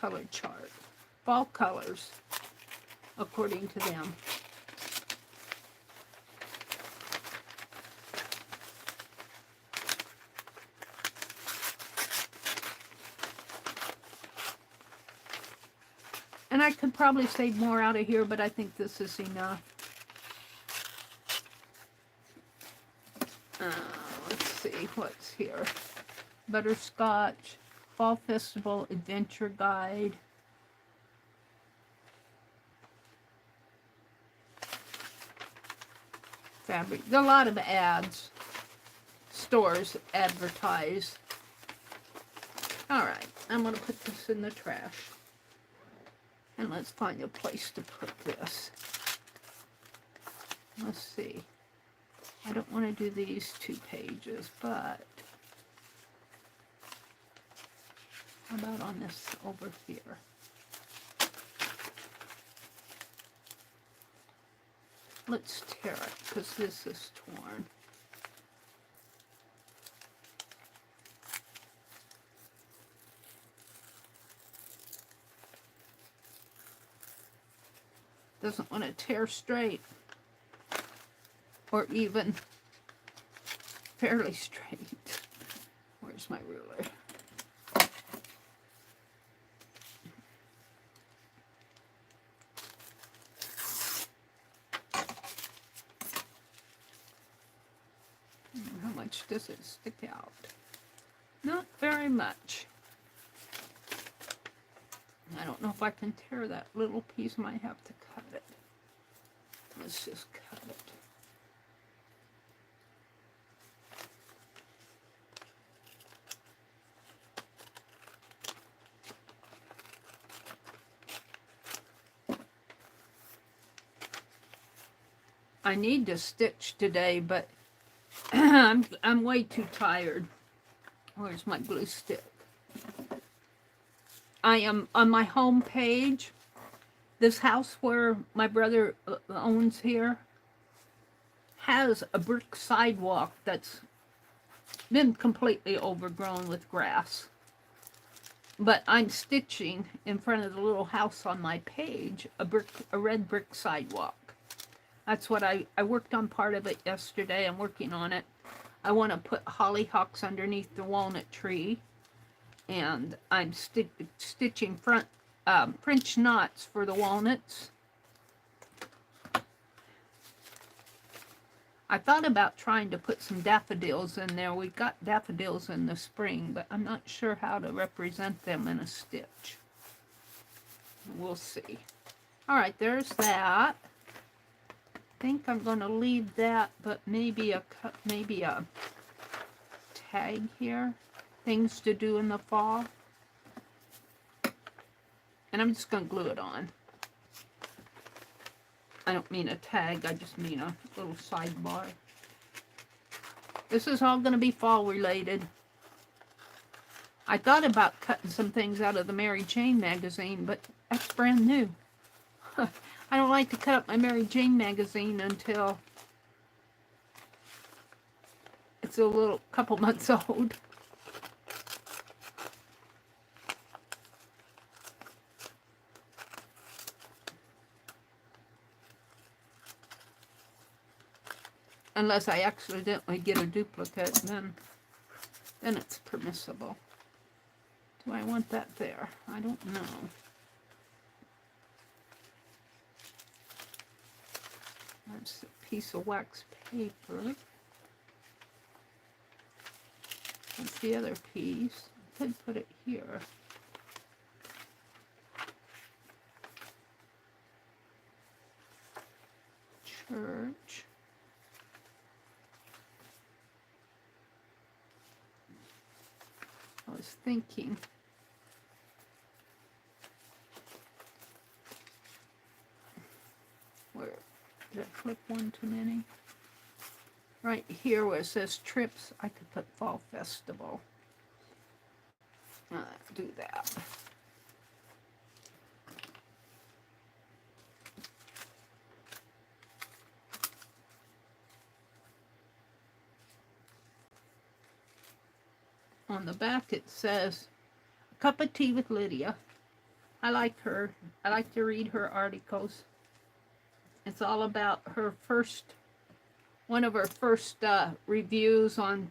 color chart. Fall colors, according to them. And I could probably save more out of here, but I think this is enough. Let's see what's here. Butterscotch, Fall Festival Adventure Guide. Fabric. There's a lot of ads. Stores advertise. Alright, I'm going to put this in the trash. And let's find a place to put this. Let's see. I don't want to do these 2 pages, but how about on this over here? Let's tear it because this is torn. Doesn't want to tear straight or even fairly straight. Where's my ruler? How much does it stick out? Not very much. I don't know if I can tear that little piece. I might have to cut it. Let's just cut it. I need to stitch today, but I'm way too tired. Where's my glue stick? I am on my home page. This house where my brother owns here has a brick sidewalk that's been completely overgrown with grass. But I'm stitching in front of the little house on my page a red brick sidewalk. That's what I worked on part of it yesterday. I'm working on it. I want to put hollyhocks underneath the walnut tree. And I'm stitching French knots for the walnuts. I thought about trying to put some daffodils in there. We got daffodils in the spring, but I'm not sure how to represent them in a stitch. We'll see. All right, there's that. I think I'm going to leave that, but maybe a tag here. Things to do in the fall. And I'm just going to glue it on. I don't mean a tag, I just mean a little sidebar. This is all going to be fall related. I thought about cutting some things out of the Mary Jane magazine, but that's brand new. I don't like to cut up my Mary Jane magazine until it's a couple months old. Unless I accidentally get a duplicate, then it's permissible. Do I want that there? I don't know. That's a piece of wax paper. That's the other piece. I could put it here. Church. I was thinking where did I flip one too many? Right here where it says trips, I could put fall festival. Do that. On the back it says, a cup of tea with Lydia. I like her. I like to read her articles. It's all about her one of her first reviews on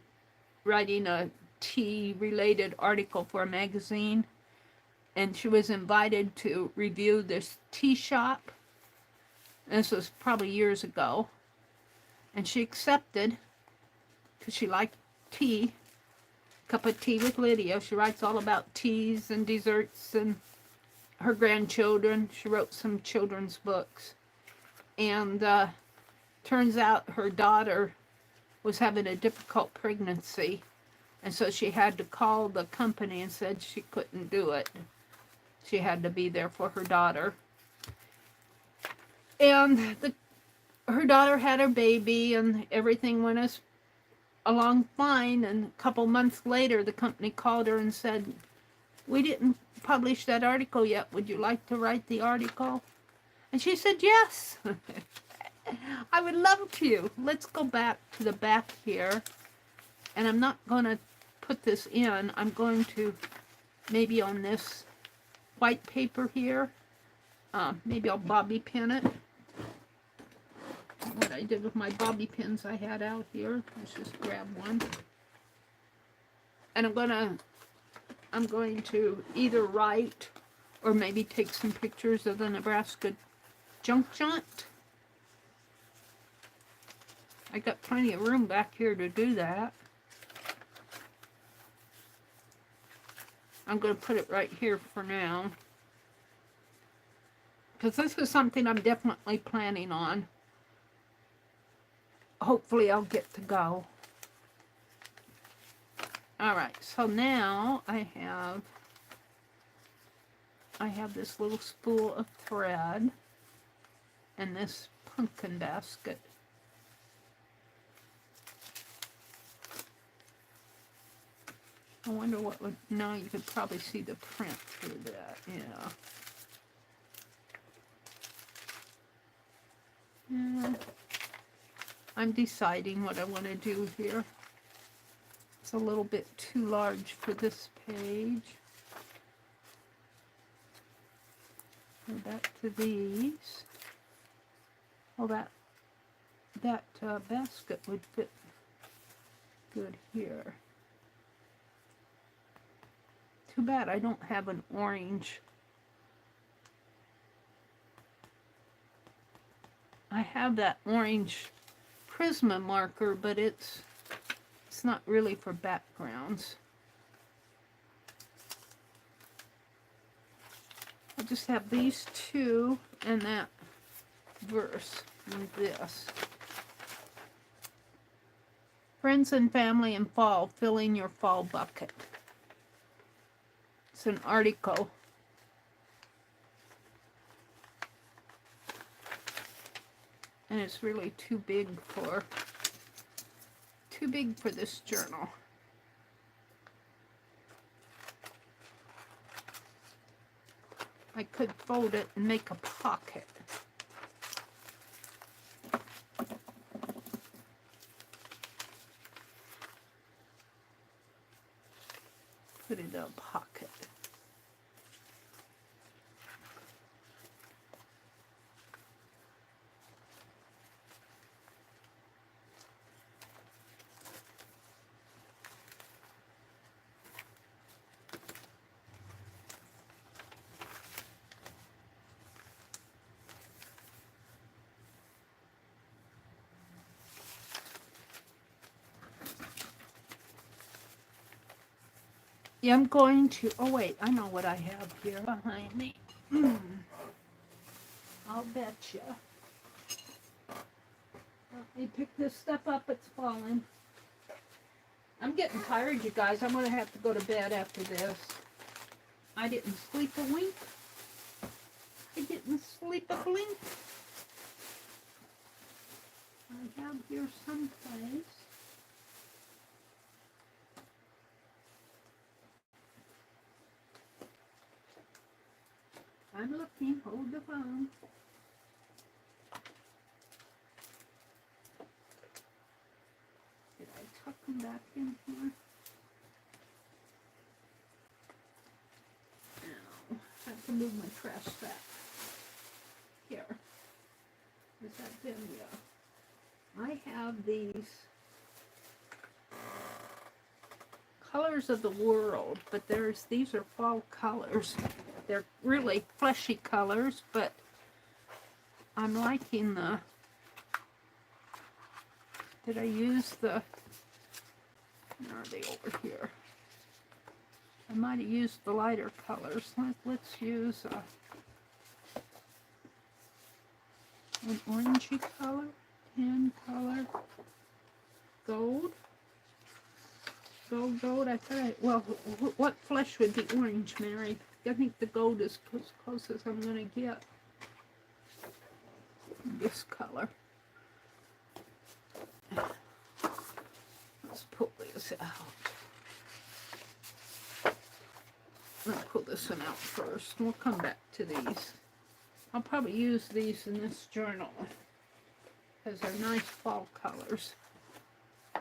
writing a tea-related article for a magazine. And she was invited to review this tea shop. This was probably years ago. And she accepted, because she liked tea. Cup of tea with Lydia. She writes all about teas and desserts and her grandchildren. She wrote some children's books. And turns out her daughter was having a difficult pregnancy. And so she had to call the company and said she couldn't do it. She had to be there for her daughter. And her daughter had her baby and everything went along fine. And a couple months later, the company called her and said, "We didn't publish that article yet. Would you like to write the article?" And she said, "Yes." I would love to. Let's go back to the back here. And I'm not going to put this in. I'm going to maybe on this white paper here. Maybe I'll bobby pin it. What I did with my bobby pins I had out here. Let's just grab one. And I'm going to either write or maybe take some pictures of the Nebraska junk jaunt. I got plenty of room back here to do that. I'm going to put it right here for now. Because this is something I'm definitely planning on. Hopefully I'll get to go. Alright, so now I have this little spool of thread and this pumpkin basket. I wonder what would, no, you could probably see the print through that, yeah. Yeah. I'm deciding what I want to do here. It's a little bit too large for this page. Go back to these. Oh, that basket would fit good here. Too bad I don't have an orange. I have that orange Prisma marker, but it's not really for backgrounds. I just have these two and that verse and this. Friends and family in fall, filling your fall bucket. It's an article. And it's really too big for this journal. I could fold it and make a pocket. Put it in a pocket. Yeah, I'm going to, oh wait, I know what I have here behind me. I'll bet you. Let me pick this stuff up, it's falling. I'm getting tired, you guys. I'm going to have to go to bed after this. I didn't sleep a wink. I didn't sleep a blink. I have here someplace. I'm looking. Hold the phone. Did I tuck them back in here? No. I have to move my trash sack. Here. Is that bin? Yeah. I have these colors of the world, but these are fall colors. They're really fleshy colors, but I'm liking the, did I use the, where are they over here? I might have used the lighter colors. Let's use an orangey color, tan color, gold. Gold, I thought, well, what flesh would be orange, Mary? I think the gold is as close as I'm going to get. This color. Let's pull this out. Let's pull this one out first. We'll come back to these. I'll probably use these in this journal because they're nice fall colors.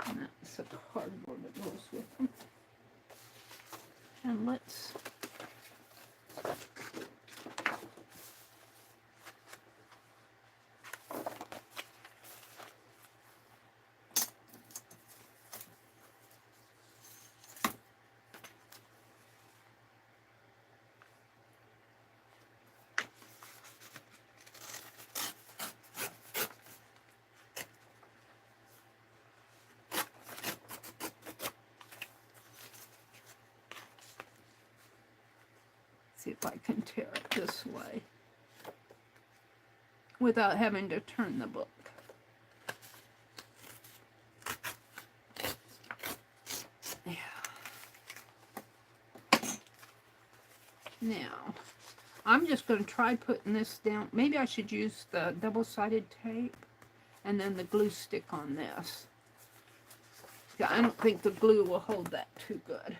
And that's the cardboard that goes with them. And let's see if I can tear it this way without having to turn the book. Yeah. Now, I'm just going to try putting this down. Maybe I should use the double-sided tape and then the glue stick on this. Yeah, I don't think the glue will hold that too good.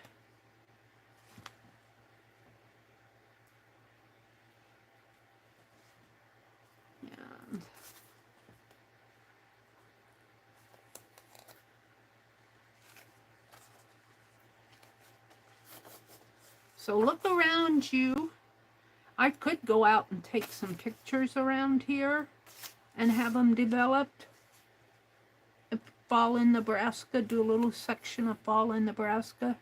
So look around you. I could go out and take some pictures around here and have them developed. Fall in Nebraska, do a little section of fall in Nebraska.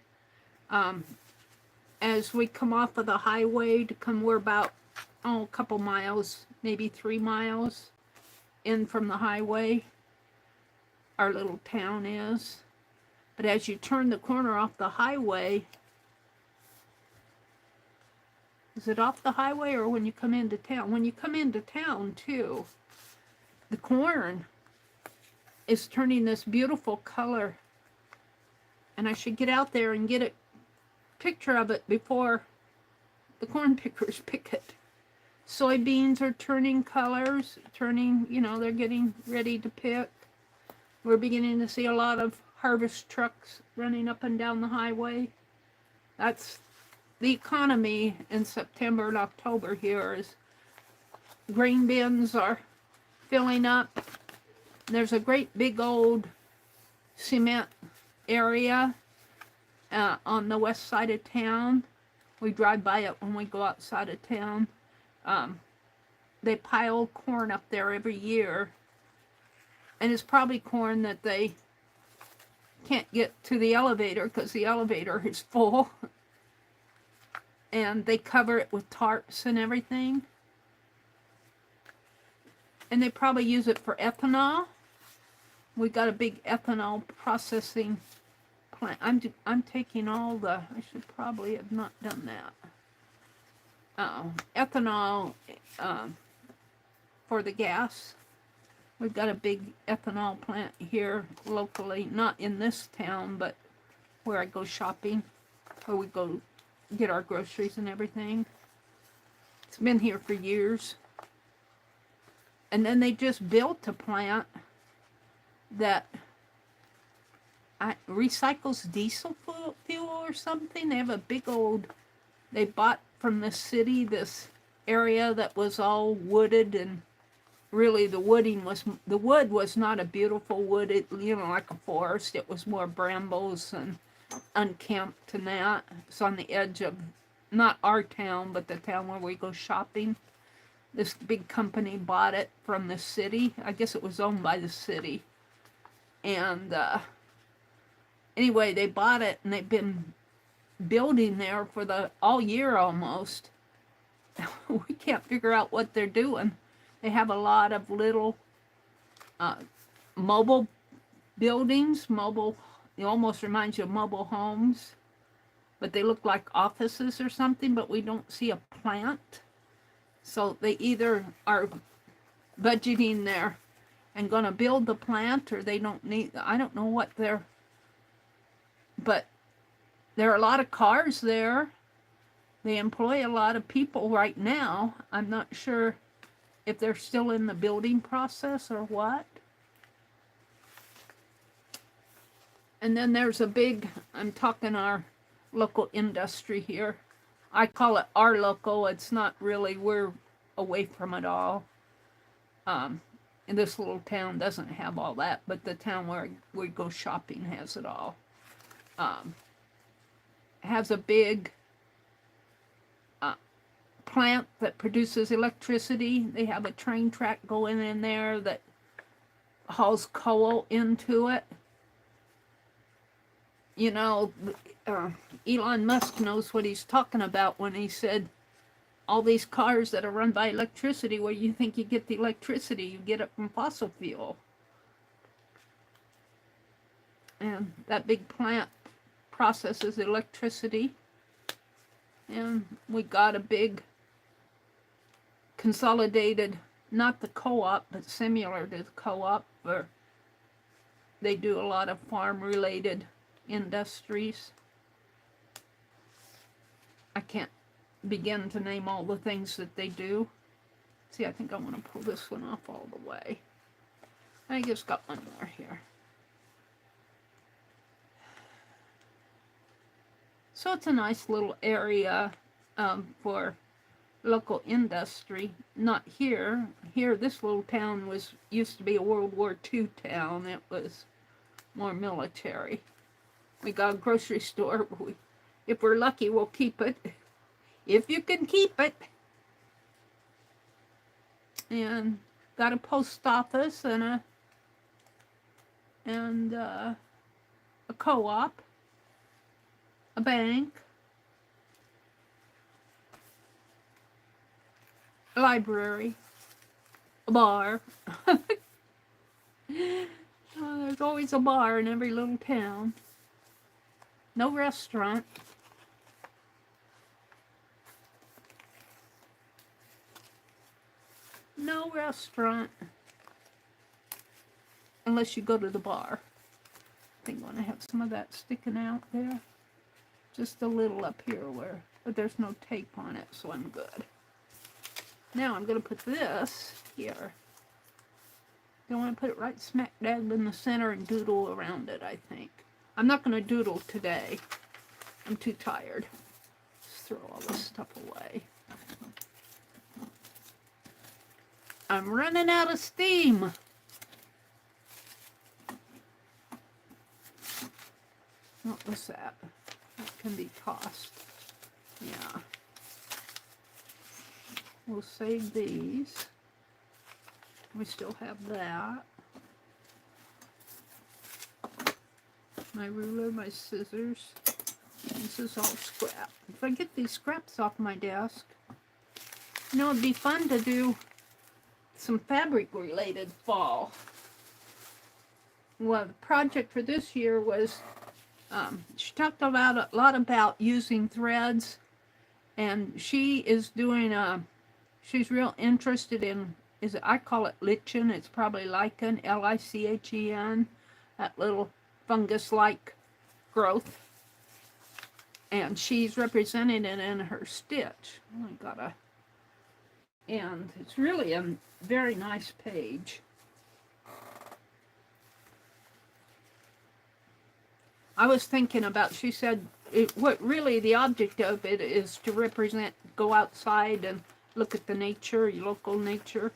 As we come off of the highway to come, we're about, a couple miles, maybe 3 miles in from the highway. our little town is. But as you turn the corner off the highway, is it off the highway or when you come into town? When you come into town, too, the corn is turning this beautiful color. And I should get out there and get a picture of it before the corn pickers pick it. Soybeans are turning colors, they're getting ready to pick. We're beginning to see a lot of harvest trucks running up and down the highway. That's the economy in September and October here. Is grain bins are filling up. There's a great big old cement area on the west side of town. We drive by it when we go outside of town. They pile corn up there every year. And it's probably corn that they can't get to the elevator because the elevator is full. And they cover it with tarps and everything. And they probably use it for ethanol. We got a big ethanol processing plant. I'm taking all the, I should probably have not done that. Ethanol for the gas. We've got a big ethanol plant here locally, not in this town, but where I go shopping, where we go get our groceries and everything. It's been here for years. And then they just built a plant that recycles diesel fuel or something. They have a big old, they bought from the city this area that was all wooded, and really the wood was not a beautiful wood, like a forest. It was more brambles and unkempt and that. It's on the edge of, not our town, but the town where we go shopping. This big company bought it from the city. I guess it was owned by the city. And anyway, they bought it, and they've been building there for all year almost. We can't figure out what they're doing. They have a lot of little mobile buildings, it almost reminds you of mobile homes, but they look like offices or something, but we don't see a plant. So they either are budgeting there and going to build the plant, or they don't need, I don't know what but there are a lot of cars there. They employ a lot of people right now. I'm not sure if they're still in the building process or what. And then there's a big, I'm talking our local industry here. I call it our local. It's not really, we're away from it all. And this little town doesn't have all that, but the town where we go shopping has it all. Has a big plant that produces electricity. They have a train track going in there that hauls coal into it. Elon Musk knows what he's talking about when he said all these cars that are run by electricity, where you think you get the electricity? You get it from fossil fuel. And that big plant processes electricity. And we got a big consolidated, not the co-op, but similar to the co-op, where they do a lot of farm-related industries. I can't begin to name all the things that they do. See, I think I want to pull this one off all the way. I just got one more here. So it's a nice little area for local industry. Not here. Here, this little town used to be a World War II town. It was more military. We got a grocery store. If we're lucky, we'll keep it. If you can keep it. And got a post office and a co-op, a bank, a library, a bar. There's always a bar in every little town. No restaurant. No restaurant. Unless you go to the bar. I think I'm going to have some of that sticking out there. Just a little up here where, but there's no tape on it, so I'm good. Now I'm going to put this here. I want to put it right smack dab in the center and doodle around it, I think. I'm not going to doodle today. I'm too tired. Just throw all this stuff away. I'm running out of steam. What was that? That can be tossed. Yeah. We'll save these. We still have that. My ruler, my scissors. This is all scrap. If I get these scraps off my desk, you know, it'd be fun to do some fabric-related fall. Well, the project for this year was, she talked about a lot about using threads, and she is doing she's real interested in, I call it lichen, it's probably lichen, L-I-C-H-E-N, that little fungus-like growth. And she's representing it in her stitch. Oh, I gotta, and it's really a very nice page. I was thinking about, she said, what really the object of it is to represent, go outside and look at the nature, your local nature.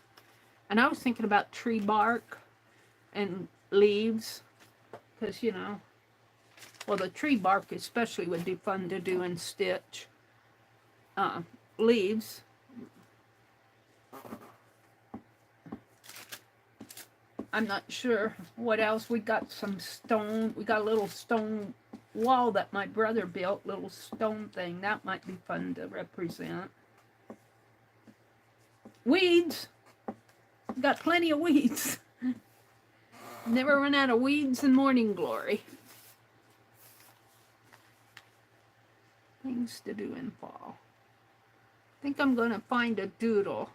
And I was thinking about tree bark and leaves, because, you know, well, the tree bark especially would be fun to do and stitch. Leaves. I'm not sure what else. We got some stone. We got a little stone wall that my brother built, little stone thing. That might be fun to represent. Weeds. We got plenty of weeds. Never run out of weeds in Morning Glory. Things to do in fall. I think I'm going to find a doodle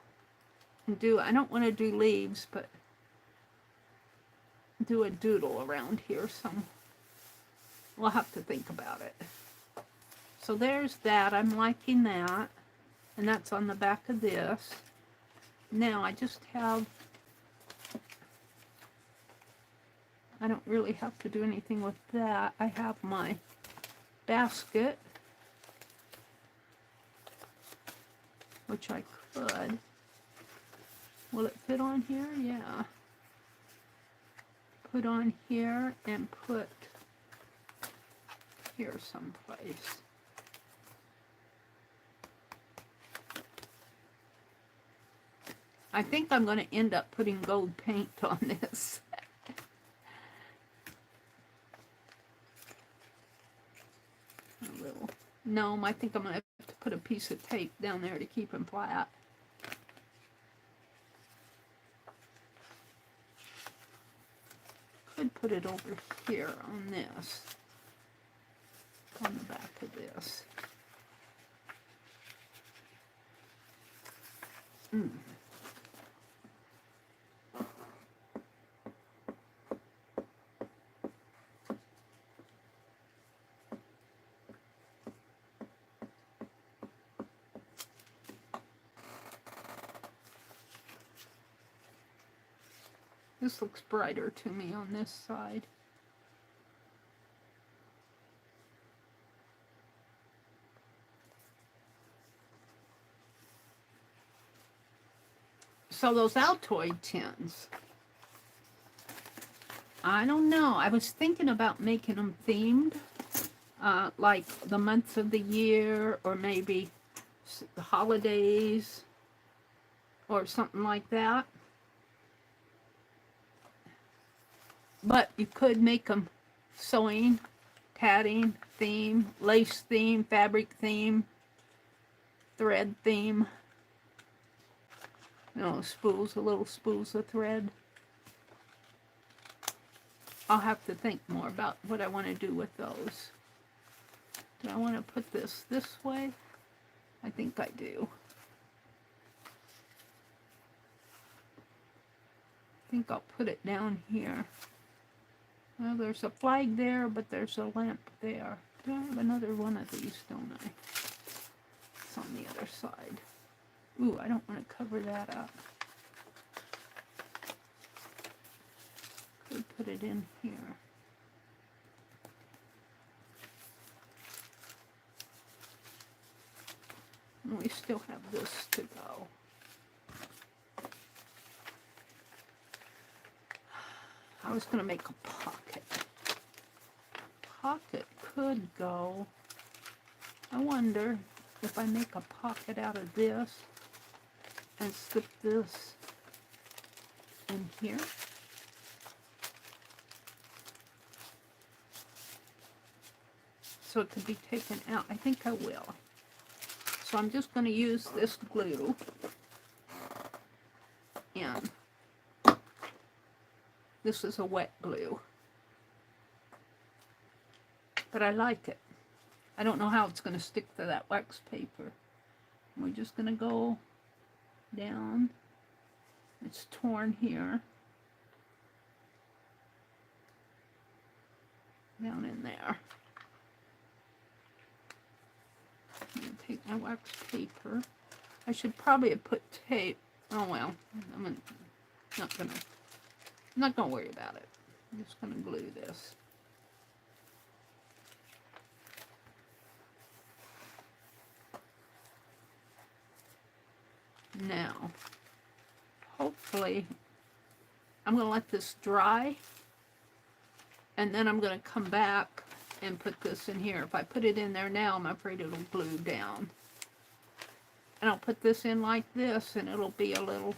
and do, I don't want to do leaves, but do a doodle around here some. We'll have to think about it. So there's that. I'm liking that. And that's on the back of this. Now I just have, I don't really have to do anything with that. I have my basket, which I could. Will it fit on here? Yeah. Put on here and put here someplace. I think I'm going to end up putting gold paint on this. A little. No, I think I'm going to have to put a piece of tape down there to keep them flat. Could put it over here on this, on the back of this. This looks brighter to me on this side. So those Altoid tins, I don't know. I was thinking about making them themed, like the months of the year, or maybe the holidays, or something like that. But you could make them sewing, tatting theme, lace theme, fabric theme, thread theme. You know, spools, little spools of thread. I'll have to think more about what I want to do with those. Do I want to put this way? I think I do. I think I'll put it down here. Well, there's a flag there, but there's a lamp there. Do I have another one of these, don't I? It's on the other side. Ooh, I don't want to cover that up. Could put it in here. And we still have this to go. I was going to make a pocket. Pocket could go. I wonder if I make a pocket out of this and slip this in here. So it could be taken out. I think I will. So I'm just going to use this glue. And this is a wet glue. But I like it. I don't know how it's going to stick to that wax paper. We're just going to go down. It's torn here. Down in there. I'm going to take my wax paper. I should probably have put tape. Oh well, I'm not gonna worry about it. I'm just gonna glue this. Now, hopefully, I'm gonna let this dry, and then I'm gonna come back and put this in here. If I put it in there now, I'm afraid it'll glue down. And I'll put this in like this, and it'll be a little,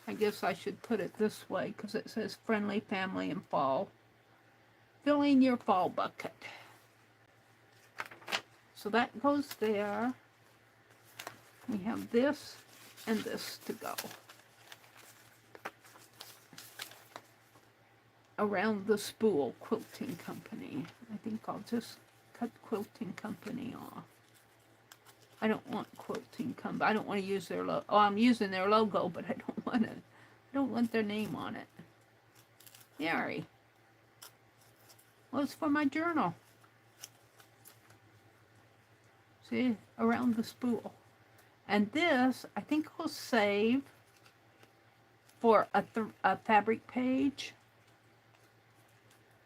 I guess I should put it this way, because it says friendly family and fall. Filling your fall bucket. So that goes there. We have this and this to go. Around the spool, quilting company. I think I'll just cut quilting company off. I don't want quilting company. I don't want to use their logo. Oh, I'm using their logo, but I don't want to. I don't want their name on it. Meri. Well, it's for my journal. See, around the spool. And this, I think I'll save for a fabric page.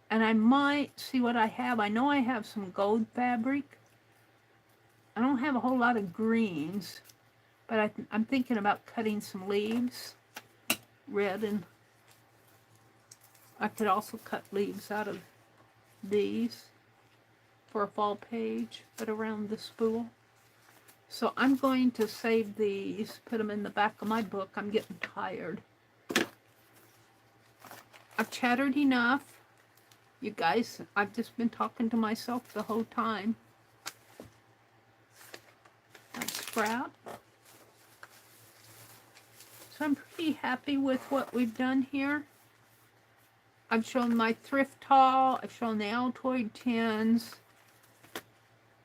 And I might see what I have. I know I have some gold fabric. I don't have a whole lot of greens, but I'm thinking about cutting some leaves, red, and I could also cut leaves out of these for a fall page, but around the spool. So I'm going to save these, put them in the back of my book. I'm getting tired. I've chattered enough. You guys, I've just been talking to myself the whole time. Scrap. So I'm pretty happy with what we've done here. I've shown my thrift haul. I've shown the Altoid tins.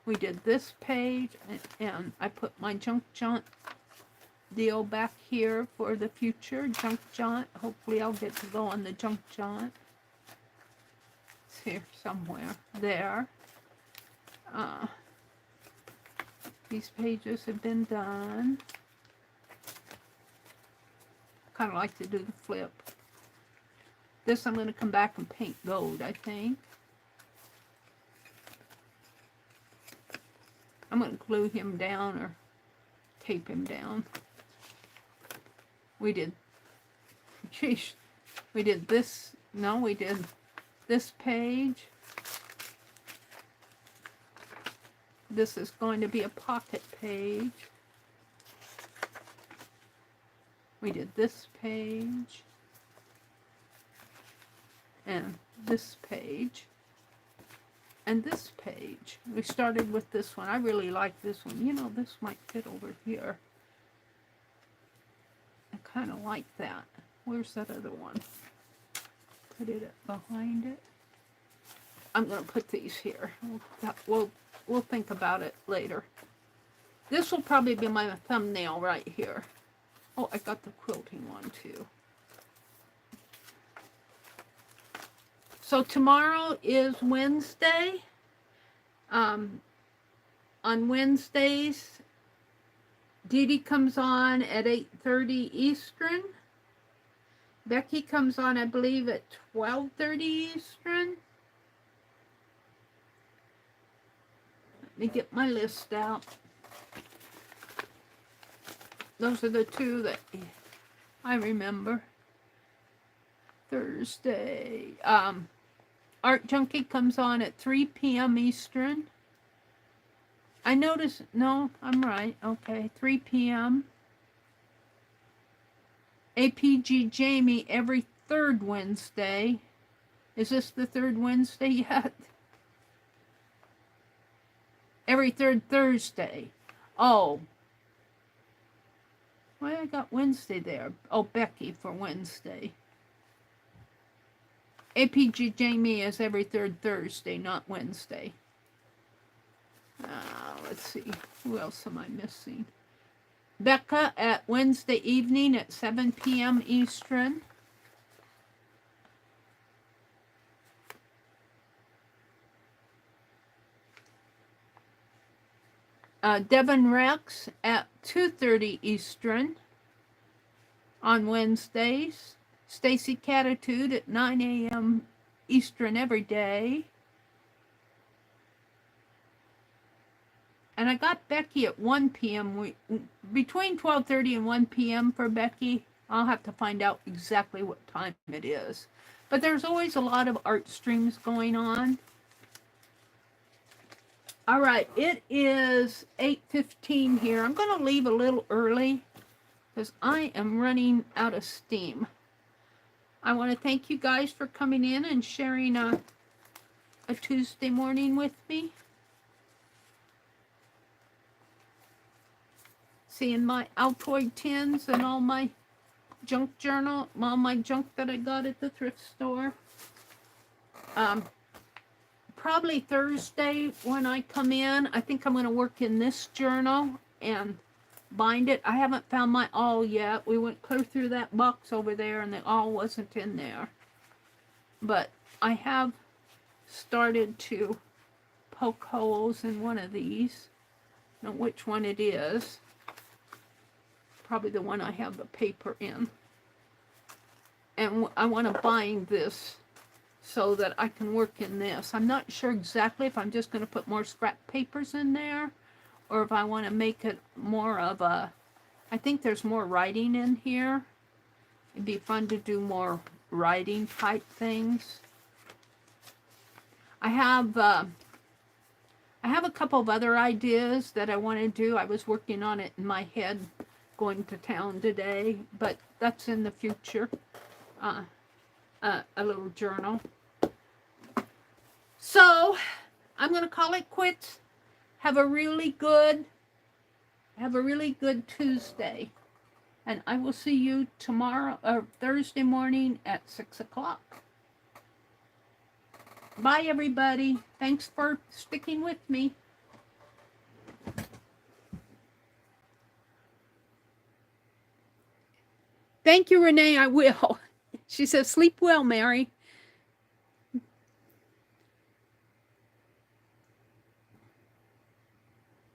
We did this page, and I put my junk jaunt deal back here for the future. Junk jaunt. Hopefully I'll get to go on the junk jaunt. It's here somewhere. There. These pages have been done. Kind of like to do the flip. This I'm going to come back and paint gold, I think. I'm going to glue him down or tape him down. We did, sheesh, we did this, no, we did this page. This is going to be a pocket page. We did this page. And this page. And this page. We started with this one. I really like this one. You know, this might fit over here. I kind of like that. Where's that other one? put it behind it. I'm going to put these here. We'll think about it later. This will probably be my thumbnail right here. Oh, I got the quilting one too. So tomorrow is Wednesday. On Wednesdays, Dee Dee comes on at 8:30 Eastern. Becky comes on, I believe, at 12:30 Eastern. Let me get my list out. Those are the two that I remember. Thursday. Art Junkie comes on at 3 p.m. Eastern. I noticed, no, I'm right. Okay, 3 p.m. APG Jamie every third Wednesday. Is this the third Wednesday yet? Every third Thursday. Oh. Why I got Wednesday there? Oh, Becky for Wednesday. APG Jamie is every third Thursday, not Wednesday. Let's see. Who else am I missing? Becca at Wednesday evening at 7 p.m. Eastern. Devin Rex at 2:30 Eastern on Wednesdays. Stacy Catitude at 9 a.m. Eastern every day. And I got Becky at 1 p.m. Between 12:30 and 1 p.m. for Becky. I'll have to find out exactly what time it is. But there's always a lot of art streams going on. All right, it is 8:15 here. I'm going to leave a little early because I am running out of steam. I want to thank you guys for coming in and sharing a Tuesday morning with me. Seeing my Altoid tins and all my junk journal, all my junk that I got at the thrift store. Probably Thursday when I come in, I think I'm going to work in this journal and bind it. I haven't found my awl yet. We went clear through that box over there and the awl wasn't in there. But I have started to poke holes in one of these. I don't know which one it is. Probably the one I have the paper in. And I want to bind this so that I can work in this. I'm not sure exactly if I'm just going to put more scrap papers in there or if I want to make it more of a, I think there's more writing in here. It'd be fun to do more writing type things. I have a couple of other ideas that I want to do. I was working on it in my head going to town today, but that's in the future. A little journal. So I'm going to call it quits. Have a really good Tuesday. And I will see you tomorrow or Thursday morning at 6 o'clock. Bye, everybody. Thanks for sticking with me. Thank you, Renee. I will. She says, sleep well, Mary.